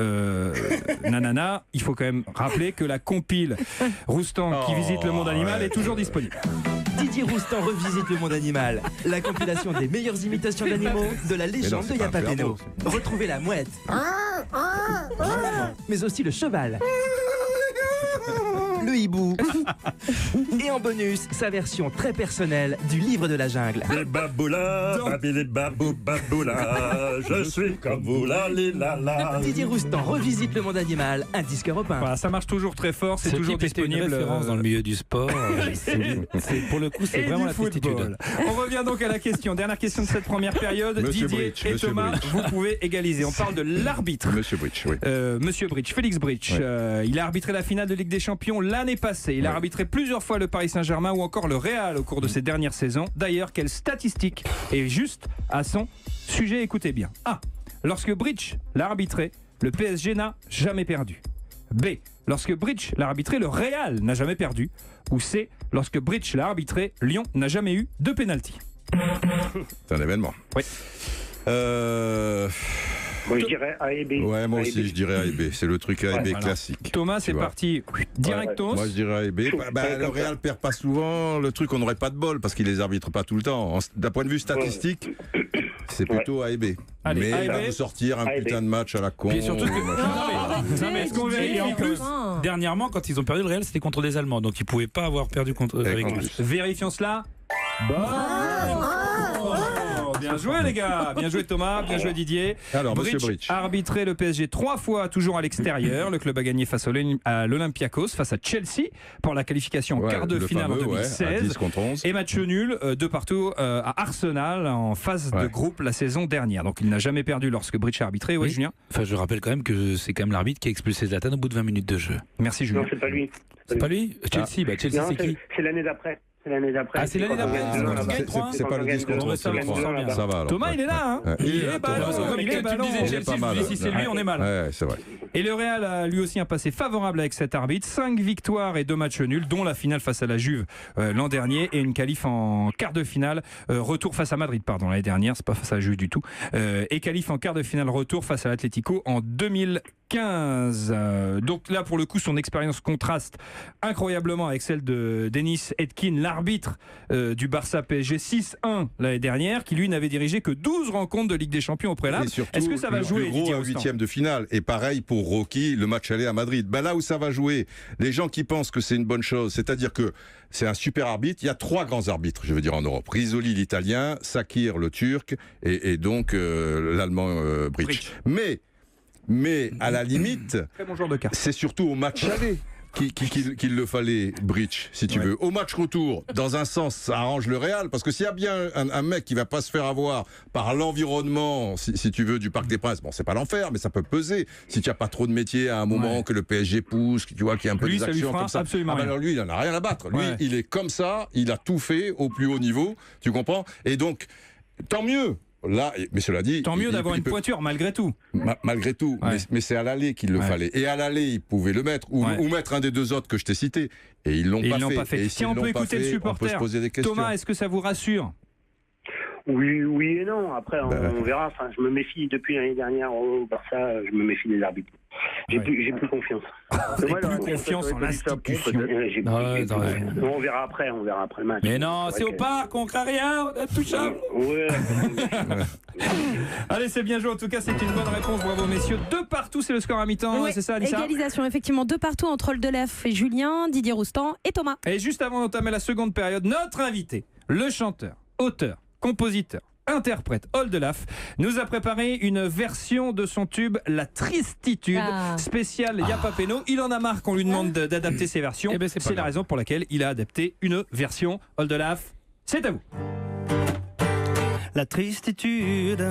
Nanana. Il faut quand même rappeler que la compile Roustan qui visite le monde animal est toujours disponible. Didier Roustan revisite le monde animal. La compilation des meilleures imitations d'animaux de la légende de Yapapeno. Retrouvez la mouette. Mais aussi le cheval. Le hibou. Et en bonus, sa version très personnelle du livre de la jungle. Les baboulas, les baboulas, je suis comme vous, la la la. Didier Roustan revisite le monde animal, un disque européen. Voilà, ça marche toujours très fort, c'est toujours disponible. Une référence dans le milieu du sport. Pour le coup, c'est vraiment la testitude. On revient donc à la question. Dernière question de cette première période. Monsieur Didier Bridge, et Thomas, vous pouvez égaliser. On parle de l'arbitre. Monsieur Bridge, oui. Monsieur Bridge, Félix Bridge. Il a arbitré la finale de Ligue des Champions l'année passée. Il a arbitré plusieurs fois le Paris Saint-Germain ou encore le Real au cours de ces dernières saisons. D'ailleurs, quelle statistique est juste à son sujet? Écoutez bien. A. Lorsque Bridge l'a arbitré, le PSG n'a jamais perdu. B. Lorsque Bridge l'a arbitré, le Real n'a jamais perdu. Ou C. Lorsque Bridge l'a arbitré, Lyon n'a jamais eu de pénalty. C'est un événement. Oui. Moi, je dirais A et B. Ouais, moi aussi, je dirais A et B. C'est le truc A et B classique. Thomas, c'est parti. Directos. Moi, je dirais A et B. Le Real perd pas souvent. Le truc, on n'aurait pas de bol parce qu'il les arbitre pas tout le temps. D'un point de vue statistique, c'est plutôt A et B. Allez, mais A et il va B. vous sortir un putain de match à la con. Et surtout que... Non, mais est-ce qu'on vérifie en plus, dernièrement, quand ils ont perdu le Real, c'était contre des Allemands. Donc ils pouvaient pas avoir perdu contre avec lui. Vérifions cela. Bien joué les gars, bien joué Thomas, bien joué Didier. Alors Monsieur Bridge a arbitré le PSG 3 fois, toujours à l'extérieur. Le club a gagné face à l'Olympiakos, face à Chelsea pour la qualification en quart de finale en 2016. 10 contre 11. Et match nul de partout à Arsenal en phase de groupe la saison dernière. Donc il n'a jamais perdu lorsque Bridge a arbitré. Oui, Julien. Enfin, je rappelle quand même que c'est quand même l'arbitre qui a expulsé Zlatan au bout de 20 minutes de jeu. Merci Julien. Non, c'est pas lui. C'est pas lui. Chelsea, Chelsea, c'est qui? C'est l'année d'après. C'est l'année d'après. Ah, c'est l'année d'après. C'est pas le 10 contre 11, c'est le 3. Ça va alors. Thomas, il est là. Hein. Il est ballon. Il est ballon. Si c'est lui, on est mal. Ouais, c'est vrai. Et le Real a lui aussi un passé favorable avec cet arbitre. 5 victoires et 2 matchs nuls, dont la finale face à la Juve l'an dernier et une qualif en quart de finale. Retour face à Madrid, pardon, l'année dernière. C'est pas face à la Juve du tout. Et qualif en quart de finale retour face à l'Atlético en 2015. Donc là, pour le coup, son expérience contraste incroyablement avec celle de Dennis Etkin, l'arbitre du Barça PSG 6-1 l'année dernière, qui lui n'avait dirigé que 12 rencontres de Ligue des Champions au préalable. Est-ce que ça va jouer, le plus gros à 8e de finale? Et pareil pour Rocky, le match aller à Madrid. Là où ça va jouer, les gens qui pensent que c'est une bonne chose, c'est-à-dire que c'est un super arbitre. Il y a 3 grands arbitres, je veux dire, en Europe. Risoli, l'italien, Sakir, le turc, et donc l'allemand Bridge. Mais à la limite, c'est surtout au match aller qu'il le fallait, Bridge, si tu veux. Au match retour, dans un sens, ça arrange le Real, parce que s'il y a bien un mec qui va pas se faire avoir par l'environnement, si tu veux, du Parc des Princes, bon, c'est pas l'enfer, mais ça peut peser. Si tu n'as pas trop de métier à un moment, que le PSG pousse, tu vois, qu'il y a un peu des actions comme ça. Alors lui, il en a rien à battre. Lui, il est comme ça, il a tout fait au plus haut niveau, tu comprends? Et donc, tant mieux. Là, mais cela dit, tant mieux d'avoir une pointure malgré tout. Malgré tout, mais c'est à l'aller qu'il le fallait. Et à l'aller, ils pouvaient le mettre ou mettre un des 2 autres que je t'ai cités. Et ils l'ont pas fait. Et si on peut écouter le supporter, Thomas, est-ce que ça vous rassure? Oui et non. Après, on verra. Enfin, je me méfie depuis l'année dernière au Barça. Je me méfie des arbitres. J'ai plus confiance. Plus confiance en l'institution. On verra après le match. Mais non, c'est au parc, on craint rien, on est touchable. Ouais. Allez, c'est bien joué. En tout cas, c'est une bonne réponse. Bravo, messieurs. 2 partout, c'est le score à mi-temps. C'est ça, Alissa? Égalisation, effectivement. 2 partout entre Oldelaf et Julien, Didier Roustan et Thomas. Et juste avant d'entamer la seconde période, notre invité, le chanteur, auteur, compositeur, interprète Oldelaf, nous a préparé une version de son tube La Tristitude, spéciale Yapapeno. Il en a marre qu'on lui demande d'adapter ses versions. C'est la raison pour laquelle il a adapté une version. Oldelaf, c'est à vous. La tristitude,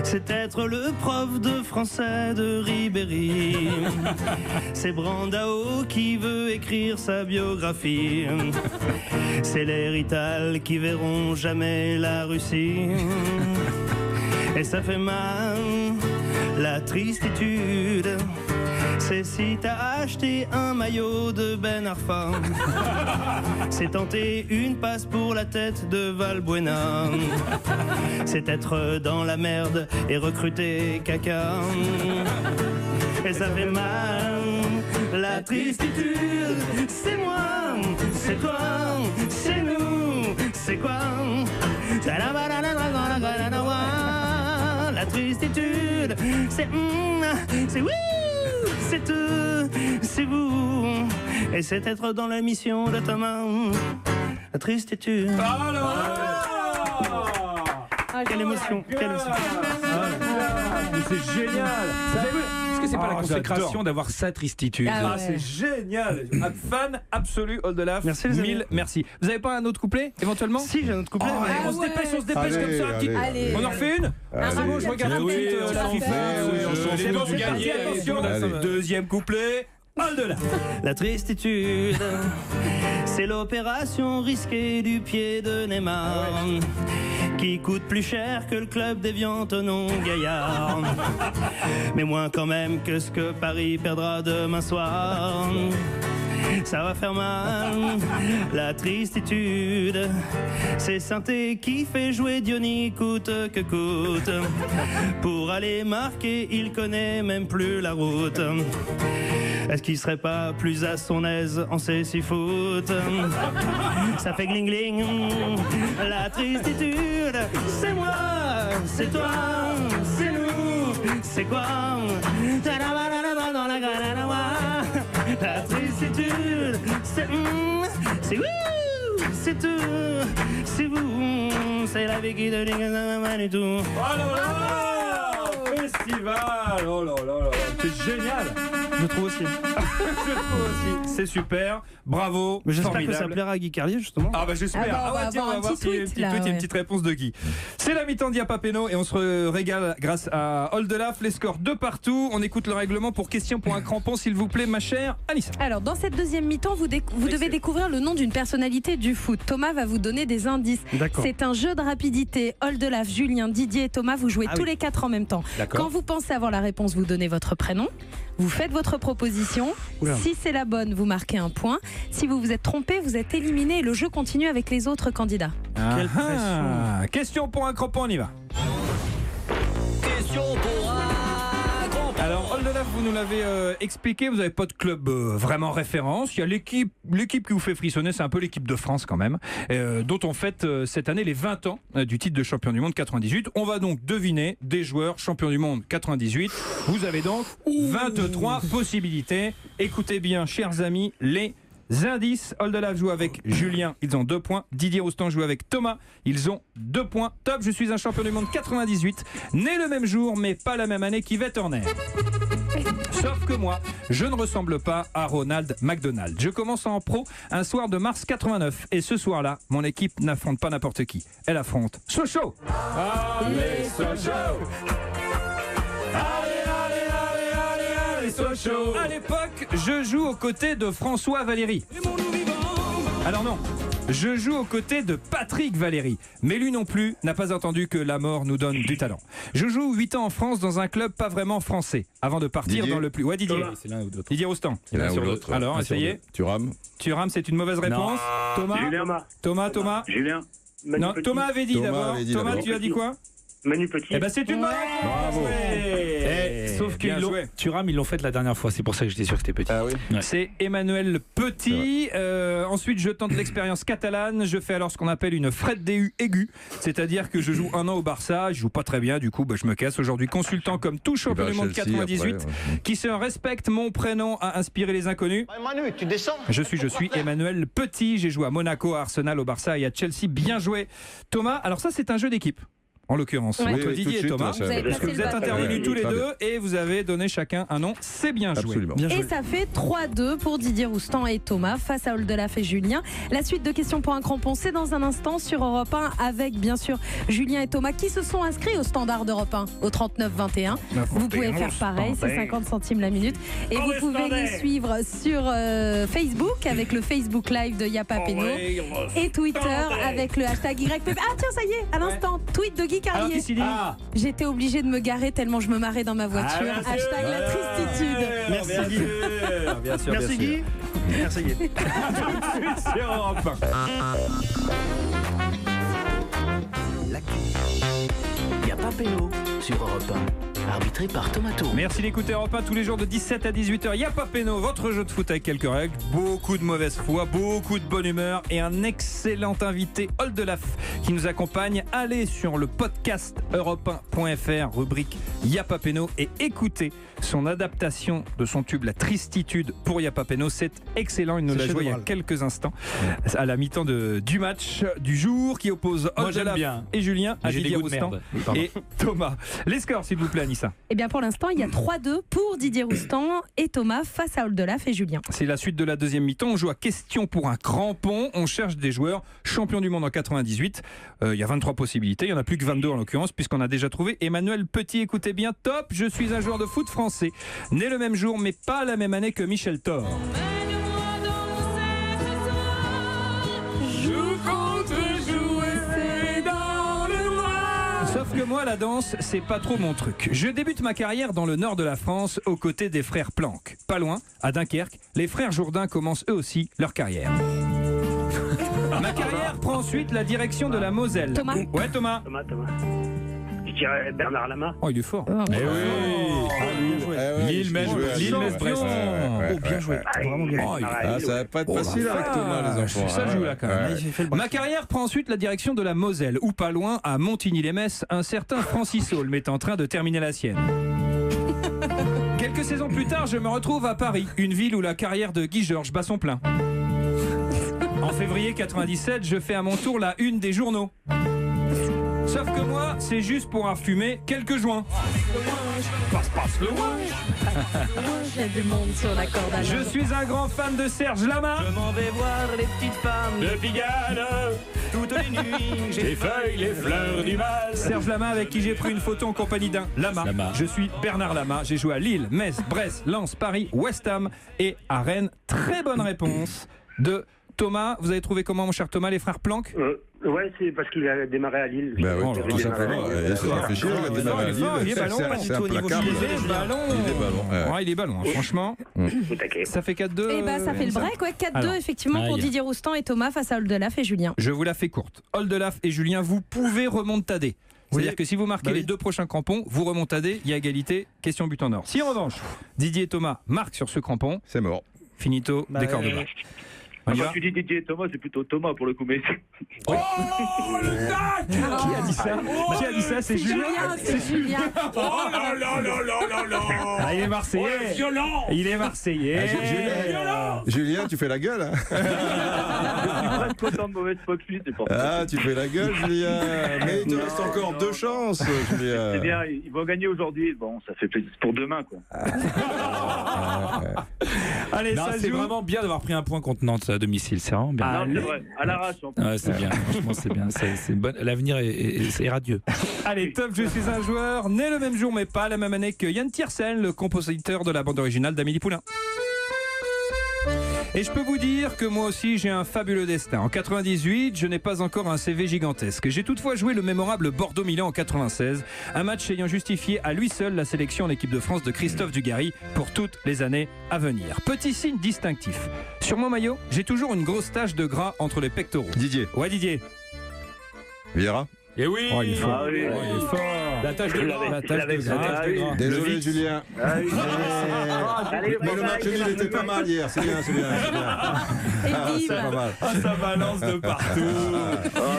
c'est être le prof de français de Ribéry. C'est Brandao qui veut écrire sa biographie. C'est les Rital qui verront jamais la Russie. Et ça fait mal, la tristitude. C'est si t'as acheté un maillot de Ben Arfa. C'est tenter une passe pour la tête de Valbuena. C'est être dans la merde et recruter caca. Et ça fait mal, la tristitude. C'est moi, c'est toi, c'est nous, c'est quoi? La tristitude, c'est oui, c'est tout, c'est vous. Et c'est être dans la mission de Thomas. La tristitude. Quelle émotion, quelle émotion. C'est génial. Est-ce que c'est pas la consécration d'avoir sa tristitude? C'est génial. Un fan absolu, Oldelaf. Merci les amis. Mille merci. Vous avez pas un autre couplet éventuellement? Si, j'ai un autre couplet. On se dépêche comme ça. Allez. On en refait une? C'est bon, je regarde tout de suite la FIFA. C'est bon, vous gagnez. Attention. Deuxième couplet. Oldelaf. La tristitude, c'est l'opération risquée du pied de Neymar, qui coûte plus cher que le club d'Evian Tonon Gaillard, mais moins quand même que ce que Paris perdra demain soir. Ça va faire mal, la tristitude. C'est Sainté qui fait jouer Diony coûte que coûte. Pour aller marquer, il connaît même plus la route. Est-ce qu'il serait pas plus à son aise en six foot? Ça fait gling gling. La tristitude, c'est moi, c'est toi, c'est nous, c'est quoi? La tristitude, c'est oui, c'est tout, c'est vous, c'est la vie qui te dit que ça va pas du tout. Oh là là, festival, oh là là là, c'est génial. Je trouve aussi. Je trouve aussi. C'est super. Bravo. Mais j'espère formidable. que ça plaira à Guy Carlier, justement. Ah bah j'espère. Tiens, on va voir s'il y a une petite tweet et une petite réponse de Guy. C'est la mi-temps d'Iapapeno et on se régale grâce à Oldelaf. Les scores de partout. On écoute le règlement pour question pour un crampon, s'il vous plaît, ma chère Anissa. Alors, dans cette deuxième mi-temps, vous devez découvrir le nom d'une personnalité du foot. Thomas va vous donner des indices. D'accord. C'est un jeu de rapidité. Oldelaf, Julien, Didier et Thomas, vous jouez tous les quatre en même temps. D'accord. Quand vous pensez avoir la réponse, vous donnez votre prénom. Vous faites votre proposition. Oula. Si c'est la bonne, vous marquez un point. Si vous vous êtes trompé, vous êtes éliminé et le jeu continue avec les autres candidats. Quelle pression. Question pour un crampon, on y va. Question pour un crampon. Alors, Oldelaf, vous nous l'avez expliqué, vous n'avez pas de club vraiment référence. Il y a l'équipe qui vous fait frissonner, c'est un peu l'équipe de France quand même, dont on fête cette année les 20 ans du titre de champion du monde 98. On va donc deviner des joueurs champions du monde 98. Vous avez donc 23 possibilités. Écoutez bien, chers amis, les indices. Oldelaf joue avec Julien, ils ont 2 points. Didier Roustan joue avec Thomas, ils ont 2 points. Top, je suis un champion du monde 98, né le même jour mais pas la même année qu'Yvette Horner. Sauf que moi, je ne ressemble pas à Ronald McDonald. Je commence en pro un soir de mars 89 et ce soir-là, mon équipe n'affronte pas n'importe qui. Elle affronte Sochaux. Allez Sochaux. Sochaux. À l'époque, je joue aux côtés de François Valéry. Alors non, je joue aux côtés de Patrick Valéry. Mais lui non plus n'a pas entendu que la mort nous donne du talent. Je joue 8 ans en France dans un club pas vraiment français. Avant de partir Didier. dans le plus... Ouais, Didier. C'est l'un ou l'autre. Didier Roustan. L'un ou l'autre. Alors, essayez. Thuram. Thuram, c'est une mauvaise réponse. Thomas. Thomas. Julien. Non, Thomas avait dit d'abord. Thomas, tu as dit quoi? Manu Petit. Eh ben c'est une bonne réponse. Bravo. Sauf qu'ils l'ont. Thuram, ils l'ont fait la dernière fois, c'est pour ça que j'étais sûr que c'était petit. Ah oui. Ouais. C'est Emmanuel Petit. Ensuite, je tente l'expérience catalane. Je fais alors ce qu'on appelle une Fred DU aiguë. C'est-à-dire que je joue 1 an au Barça. Je joue pas très bien. Du coup, je me casse. Aujourd'hui, consultant comme tout champion du monde 98. Qui se respecte. Mon prénom a inspiré les inconnus. Manu, tu descends. Je suis Emmanuel Petit. J'ai joué à Monaco, à Arsenal, au Barça et à Chelsea. Bien joué. Thomas, alors ça, c'est un jeu d'équipe. En l'occurrence, Ouais. entre Oui, Didier tout de et suite, Thomas, ouais, ça- parce que vous êtes intervenus tous les Très deux bien. et vous avez donné chacun un nom. C'est bien joué. Absolument. Bien Et joué. ça fait 3-2 pour Didier Roustan et Thomas face à Oldelaf et Julien. La suite de questions pour un crampon, c'est dans un instant sur Europe 1 avec bien sûr Julien et Thomas qui se sont inscrits au standard d'Europe 1 au 39-21. Vous pouvez faire pareil, c'est 50 centimes la minute. Et vous pouvez les suivre sur Facebook avec le Facebook Live de Yapapeno et Twitter avec le hashtag YPP. Ah tiens, ça y est, à l'instant, tweet de Guy Guy Carlier. Alors, qu'est-ce qu'il dit J'étais obligée de me garer tellement je me marrais dans ma voiture. Hashtag la tristitude. Merci Guy. Bien sûr, Merci Guy. Merci Guy. Tout de suite sur Europe 1. Y a pas péno sur Europe 1. Arbitré par Thomas Tour. Merci d'écouter Europe 1 tous les jours de 17 à 18h. Y a pas péno, votre jeu de foot avec quelques règles, beaucoup de mauvaise foi, beaucoup de bonne humeur et un excellent invité, Oldelaf, qui nous accompagne. Allez sur le podcast europe1.fr, rubrique Y a pas péno, et écoutez son adaptation de son tube La Tristitude pour Y a pas péno. C'est excellent, il nous l'a joué il y a quelques instants à la mi-temps du match du jour qui oppose Oldelaf et Julien à Didier Roustan et Thomas. Les scores s'il vous plaît, Anissa. Eh bien pour l'instant il y a 3-2 pour Didier Roustan et Thomas face à Oldelaf et Julien. C'est la suite de la deuxième mi-temps. On joue à question pour un crampon. On cherche des joueurs champions du monde en 98. Il y a 23 possibilités. Il n'y en a plus que 22 en l'occurrence puisqu'on a déjà trouvé Emmanuel Petit. Écoutez bien, top. Je suis un joueur de foot français, né le même jour mais pas la même année que Michel Thor. Sauf que moi, la danse, c'est pas trop mon truc. Je débute ma carrière dans le nord de la France, aux côtés des frères Planck. Pas loin, à Dunkerque, les frères Jourdain commencent eux aussi leur carrière. Ma carrière prend ensuite la direction de la Moselle. Thomas. Ouais, Thomas. Thomas. Je dirais Bernard Lama. Oh, il est fort. Lille, Metz-Brest. Oh, bien joué. Vraiment bien joué. Ça va pas être facile avec Thomas, les enfants. Ça joue là quand même. Ma carrière prend ensuite la direction de la Moselle, ou pas loin, à Montigny-les-Metz, un certain Francis Holm est en train de terminer la sienne. Quelques saisons plus tard, je me retrouve à Paris, une ville où la carrière de Guy Georges bat son plein. En février 97, je fais à mon tour la une des journaux. Sauf que moi, c'est juste pour fumer quelques joints. Passe le Il y a du monde sur la corde à Je suis un grand fan de Serge Lama. Je m'en vais voir les petites femmes de Pigalle. toutes les nuits. J'ai feuilles les fleurs du mal. Serge Lama avec qui j'ai pris une photo en compagnie d'un Lama. Je suis Bernard Lama. J'ai joué à Lille, Metz, Brest, Lens, Paris, West Ham et à Rennes. Très bonne réponse de Thomas. Vous avez trouvé comment, mon cher Thomas, les frères Planck? Ouais, c'est parce qu'il a démarré à Lille. Bah oui, tout simplement. Ça fait chier, il a démarré à Lille. Il est ballon. Il est ballon, franchement. Ça fait 4-2. Et bah ça fait le break, ouais, 4-2 effectivement pour Didier Roustan et Thomas face à Oldelaf et Julien. Je vous la fais courte. Oldelaf et Julien, vous pouvez remontader. C'est-à-dire que si vous marquez les deux prochains crampons, vous remontadez, il y a égalité, question but en or. Si en revanche, Didier et Thomas marquent sur ce crampon, c'est mort. Finito, décor de match. Quand tu dis Didier et Thomas, c'est plutôt Thomas pour le coup, mais... Oh, le tac! Qui a dit ça? Qui a dit ça? C'est Julien. C'est Julien. Oh là là là là là là! Il est marseillais. Violent. Il est marseillais. Julien, tu fais la gueule, hein? Presque autant de mauvaise foi que lui, c'est pour ça. Ah, tu fais la gueule, Julien. Mais il te reste encore 2 chances, Julien. C'est bien, ils vont gagner aujourd'hui. Bon, ça fait plaisir pour demain, quoi. Allez, non, c'est vraiment bien d'avoir pris un point contre Nantes à domicile, c'est vraiment bien. Ah, c'est vrai, à l'arrache. Ouais, c'est bien, franchement, c'est bien. C'est bon. L'avenir est radieux. Allez, top, je suis un joueur né le même jour, mais pas la même année que Yann Tiersen, le compositeur de la bande originale d'Amélie Poulain. Et je peux vous dire que moi aussi j'ai un fabuleux destin. En 98, je n'ai pas encore un CV gigantesque. J'ai toutefois joué le mémorable Bordeaux-Milan en 96, un match ayant justifié à lui seul la sélection en équipe de France de Christophe Dugarry pour toutes les années à venir. Petit signe distinctif. Sur mon maillot, j'ai toujours une grosse tache de gras entre les pectoraux. Didier. Ouais, Didier. Vieira. Et oui, il est fort. Ah, oui. Oh, il est fort. La tâche de gras. La tâche de gras. Désolé, Julien. Allez, mais le match nul était pas mal hier. C'est bien, c'est bien. Et pas mal. Ça balance de partout.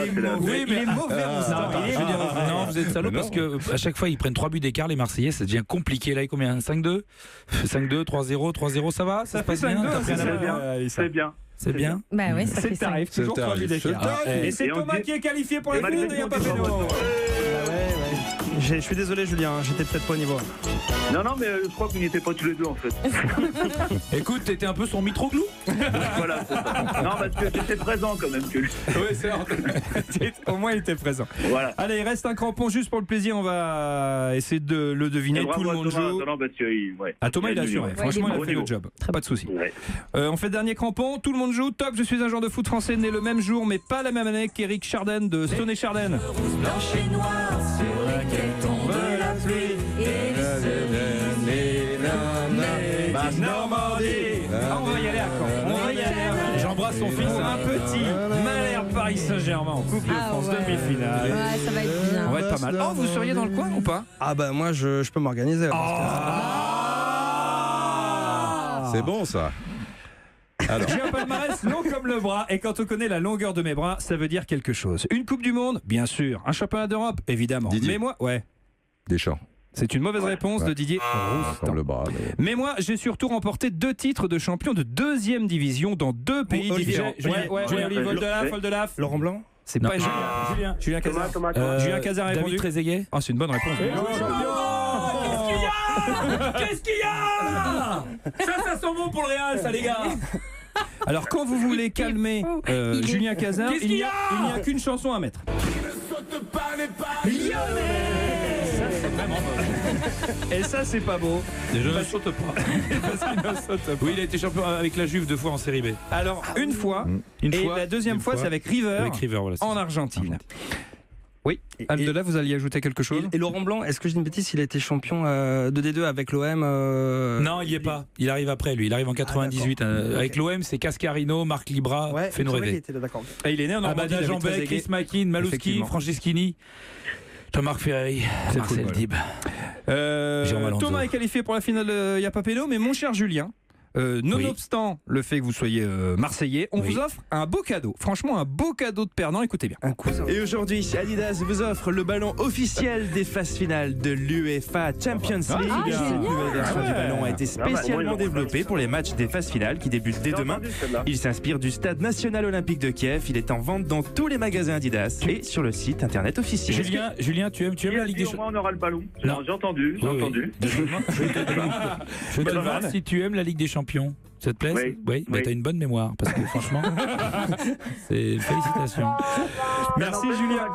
Il est mauvais, mais il est mauvais. Non, vous êtes salaud parce que à chaque fois ils prennent 3 buts d'écart, les Marseillais, ça devient compliqué. Là, combien? 5-2, 5-2, 3-0, 3-0, ça va? Ça se passe bien? C'est bien. C'est bien. Bah ouais, ça fait c'est tarif, toujours 3 buts d'écart. Et c'est Thomas qui est qualifié pour la finale, il n'y a pas de Je suis désolé, Julien, j'étais peut-être pas au niveau. Non, mais je crois que vous n'y étiez pas tous les deux en fait. Écoute, t'étais un peu son Mitroglou. Voilà, c'est ça. Non, parce que j'étais présent quand même que lui. Oui, c'est vrai. Au moins, il était présent. Voilà. Allez, il reste un crampon juste pour le plaisir. On va essayer de le deviner. Tout le monde joue. Non, parce que, ouais. Thomas, il a assuré. Franchement, il a fait le job. Pas de souci. Ouais. On fait le dernier crampon. Tout le monde joue. Top, je suis un joueur de foot français né le même jour, mais pas la même année qu'Éric Chardin de Stone et Chardin. Blanche et noire sur laquelle tombe la pluie et Normandie. On va y aller à Caen. On va y aller. J'embrasse son fils, un petit Malherbe Paris Saint-Germain en Coupe de France demi-finale. Ouais, ça va être bien. On va être pas mal. Oh, vous seriez dans le coin ou pas? Ah bah moi je peux m'organiser. C'est bon ça. Alors. J'ai un palmarès long comme le bras, et quand on connaît la longueur de mes bras, ça veut dire quelque chose. Une Coupe du Monde, bien sûr. Un championnat d'Europe, évidemment. Didier. Mais moi, ouais. Deschamps. C'est une mauvaise réponse de Didier Roustan. Comme le bras. Mais moi, j'ai surtout remporté 2 titres de champion de 2e division dans 2 pays différents. Julien Voldelaf. Laurent Blanc. C'est pas Julien Cazard. Thomas. Julien Cazard a répondu. David Trezeguet. Oh, c'est une bonne réponse. Qu'est-ce qu'il y a? Ça sent bon pour le Real, ça, les gars. Alors, quand vous voulez calmer Julien Cazard, il n'y a qu'une chanson à mettre. Et ça, c'est pas beau. Je ne saute pas. Parce qu'il ne saute pas. Oui, il a été champion avec la Juve 2 fois en série B. Alors, une fois, et la deuxième fois, c'est avec River, voilà, en Argentine. Oui, Aldela, vous alliez ajouter quelque chose? Et Laurent Blanc, est-ce que je dis une bêtise, il a été champion de D2 avec l'OM Non, il n'y est pas. Il arrive après, lui. Il arrive en 98. Avec l'OM, c'est Cascarino, Marc Libra, fais-nous rêver. Et il est né en Normandie. Abada Jambet, Chris Mackin, Malouski, Franceschini, Jean-Marc Ferreri, Marcel Dib. Thomas est qualifié pour la finale Yapapeno, mais mon cher Julien, nonobstant le fait que vous soyez Marseillais, on vous offre un beau cadeau. Franchement, un beau cadeau de perdant. Écoutez bien. Un cousin. Et aujourd'hui, Adidas vous offre le ballon officiel des phases finales de l'UEFA Champions League. Cette nouvelle version du ballon a été spécialement développée pour les matchs des phases finales qui débutent dès demain. Il s'inspire du Stade National Olympique de Kiev. Il est en vente dans tous les magasins Adidas et sur le site internet officiel. Julien, tu aimes la Ligue des Champions? On aura le ballon. Non. J'ai entendu. Je te demande si tu aimes la Ligue des Champions. Ça te plaît? Oui. Bah, t'as une bonne mémoire, parce que franchement, c'est félicitations. Merci Julien.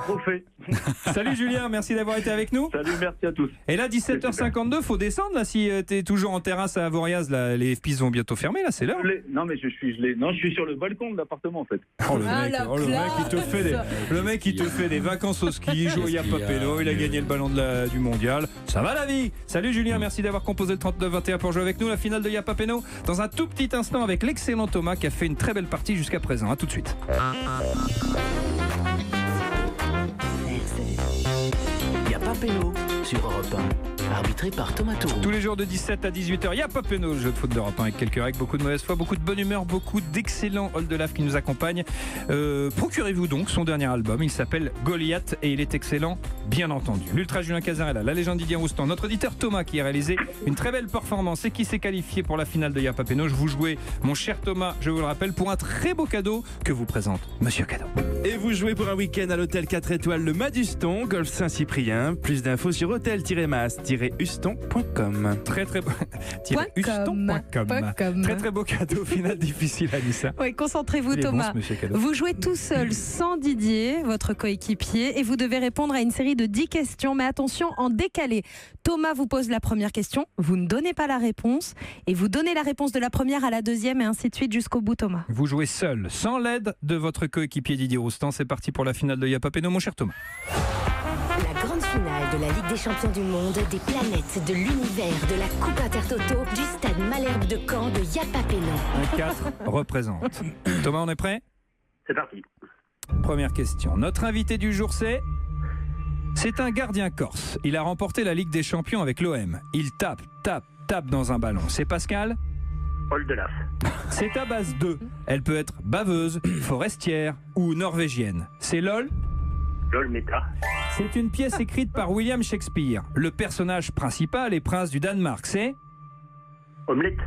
Salut Julien, merci d'avoir été avec nous. Salut, merci à tous. Et là, 17h52, faut descendre là. Si t'es toujours en terrasse à Avoriaz, là, les FPIs vont bientôt fermer. Là, c'est l'heure. Non, mais je suis sur le balcon de l'appartement en fait. Oh le mec, il te fait des vacances au ski. Il joue à Yapapeno, il a gagné le ballon du mondial. Ça va la vie. Salut Julien, merci d'avoir composé le 39-21 pour jouer avec nous. La finale de Yapapeno dans un tout petit instant avec l'excellent Thomas qui a fait une très belle partie jusqu'à présent. A tout de suite. Yapapeno sur Europe 1, arbitré par Thomas Tourou. Tous les jours de 17 à 18h, Yapapeno, le jeu de foot d'Europe 1 avec quelques règles, beaucoup de mauvaise foi, beaucoup de bonne humeur, beaucoup d'excellents Oldelaf qui nous accompagnent. Procurez-vous donc son dernier album, il s'appelle Goliath et il est excellent, bien entendu. L'Ultra Julien Cazarella, la légende Didier Roustan, notre auditeur Thomas qui a réalisé une très belle performance et qui s'est qualifié pour la finale de Yapapeno. Je vous jouais, mon cher Thomas, je vous le rappelle, pour un très beau cadeau que vous présente Monsieur Cadeau. Et vous jouez pour un week-end à l'hôtel 4 étoiles le Maduston, Golfe Saint-Cyprien. Plus d'infos sur hôtel-mas-uston.com. Très beau. Très très beau cadeau, final difficile Anissa. Oui, concentrez-vous Thomas. Vous jouez tout seul sans Didier, votre coéquipier, et vous devez répondre à une série de 10 questions, mais attention, en décalé. Thomas vous pose la première question, vous ne donnez pas la réponse, et vous donnez la réponse de la première à la deuxième, et ainsi de suite jusqu'au bout Thomas. Vous jouez seul, sans l'aide de votre coéquipier Didier Roustan. C'est parti pour la finale de Yapapeno, mon cher Thomas. La grande finale de la Ligue des Champions du Monde, des planètes, de l'univers, de la Coupe Intertoto, du stade Malherbe de Caen, de Yapapeno. Un 4 représente. Thomas, on est prêt? C'est parti. Première question. Notre invité du jour, c'est un gardien corse. Il a remporté la Ligue des Champions avec l'OM. Il tape dans un ballon. C'est Pascal? Oldelaf. C'est à base de. Elle peut être baveuse, forestière ou norvégienne. C'est LOL? LOL Meta. C'est une pièce écrite par William Shakespeare. Le personnage principal est prince du Danemark. C'est Omelette.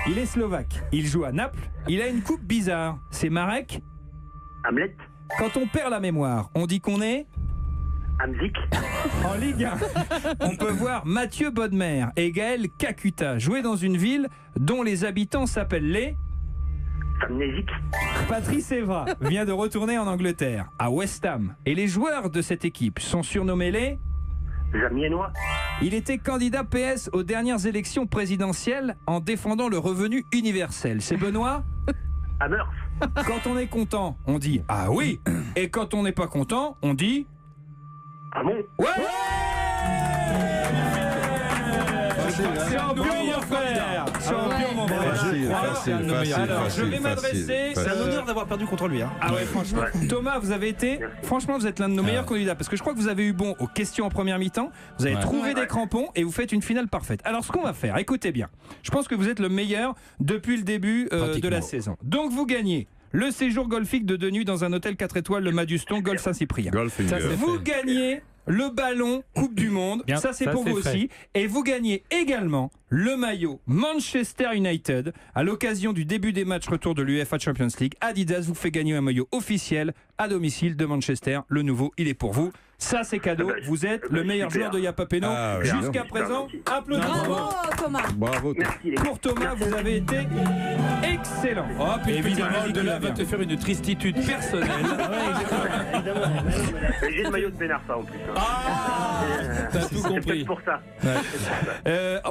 Il est slovaque. Il joue à Naples. Il a une coupe bizarre. C'est Marek? Hamlet. Quand on perd la mémoire, on dit qu'on est Amzik. En Ligue 1, on peut voir Mathieu Bodmer et Gaël Kakuta jouer dans une ville dont les habitants s'appellent les... Amnésique. Patrice Evra vient de retourner en Angleterre, à West Ham. Et les joueurs de cette équipe sont surnommés les... Amiénois. Il était candidat PS aux dernières élections présidentielles en défendant le revenu universel. C'est Benoît Hammer. Quand on est content, on dit « Ah oui !» Et quand on n'est pas content, on dit... Ah bon? Ouais! Champion, mon frère! Champion, mon frère! Alors, je vais m'adresser... C'est un honneur d'avoir perdu contre lui. Hein. Ah ouais, franchement. Thomas, vous avez été... Franchement, vous êtes l'un de nos meilleurs candidats. Parce que je crois que vous avez eu bon aux questions en première mi-temps. Vous avez trouvé des crampons et vous faites une finale parfaite. Alors, ce qu'on va faire, écoutez bien. Je pense que vous êtes le meilleur depuis le début de la saison. Donc, vous gagnez le séjour golfique de 2 nuits dans un hôtel 4 étoiles, le Maduston, Golf Saint-Cyprien. Vous gagnez le ballon Coupe du Monde, Bien, ça c'est ça, pour c'est vous fait. aussi. Et vous gagnez également le maillot Manchester United à l'occasion du début des matchs retour de l'UEFA Champions League. Adidas vous fait gagner un maillot officiel à domicile de Manchester. Le nouveau, il est pour vous. Ça c'est cadeau. Vous êtes le meilleur joueur de Yapapeno jusqu'à présent. Applaudissements. Bravo Thomas. Bravo. Pour Thomas, vous avez été excellent. Oh, puis Évidemment, de là va te faire une tristitude personnelle. J'ai le maillot de Benarfa en plus. T'as tout compris. C'est pour ça.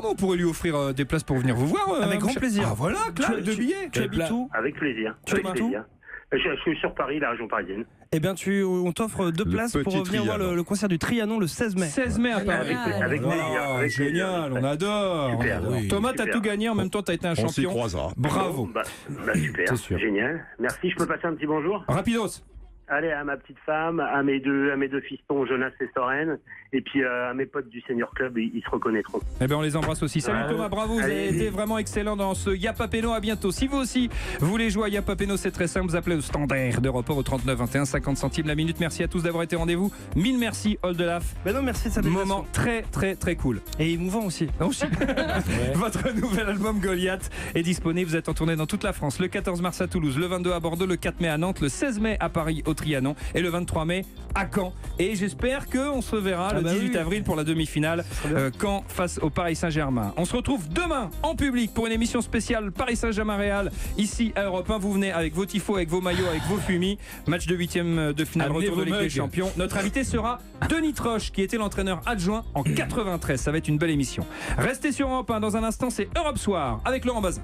On pourrait lui offrir des places pour venir vous voir. Avec grand plaisir. Ah voilà, claque de billets. Tu habites où? Avec plaisir. Tu Avec habites où? plaisir. Je suis sur Paris, la région parisienne. Eh bien, on t'offre 2 places pour petit venir voir Trianon. le concert du Trianon le 16 mai. 16 mai à Paris. Avec plaisir. Avec Génial, on adore. Super. Oui. Thomas, t'as Super. tout gagné. En même temps, t'as été un On s'y champion. croisera. Bravo. Bah, super. C'est sûr. Génial. Merci. Je peux passer un petit bonjour? Rapidos. Allez, à ma petite femme, à mes deux fistons, Jonas et Soren, et puis à mes potes du Senior Club, ils se reconnaîtront. Eh bien, on les embrasse aussi. Salut Ouais. Thomas, bravo, vous avez été vraiment excellent dans ce Yapapeno. À bientôt. Si vous aussi voulez jouer à Yapapeno, c'est très simple. Vous appelez au standard de report au 39 21, 50 centimes la minute. Merci à tous d'avoir été au rendez-vous. 1000 merci, Oldelaf. Ben non, merci de sa Moment très, très, très cool. Et émouvant aussi. Votre nouvel album Goliath est disponible. Vous êtes en tournée dans toute la France. Le 14 mars à Toulouse, le 22 à Bordeaux, le 4 mai à Nantes, le 16 mai à Paris au Trianon et le 23 mai à Caen. Et j'espère qu'on se verra le 18 avril pour la demi-finale Caen face au Paris Saint-Germain. On se retrouve demain en public pour une émission spéciale Paris Saint-Germain-Real ici à Europe 1. Vous venez avec vos tifos, avec vos maillots, avec vos fumis. Match de 8e de finale, Amenez retour de vos Ligue des mugs. Champions. Notre invité sera Denis Troche qui était l'entraîneur adjoint en 93. Ça va être une belle émission. Restez sur Europe 1. Dans un instant, c'est Europe Soir avec Laurent Bazin.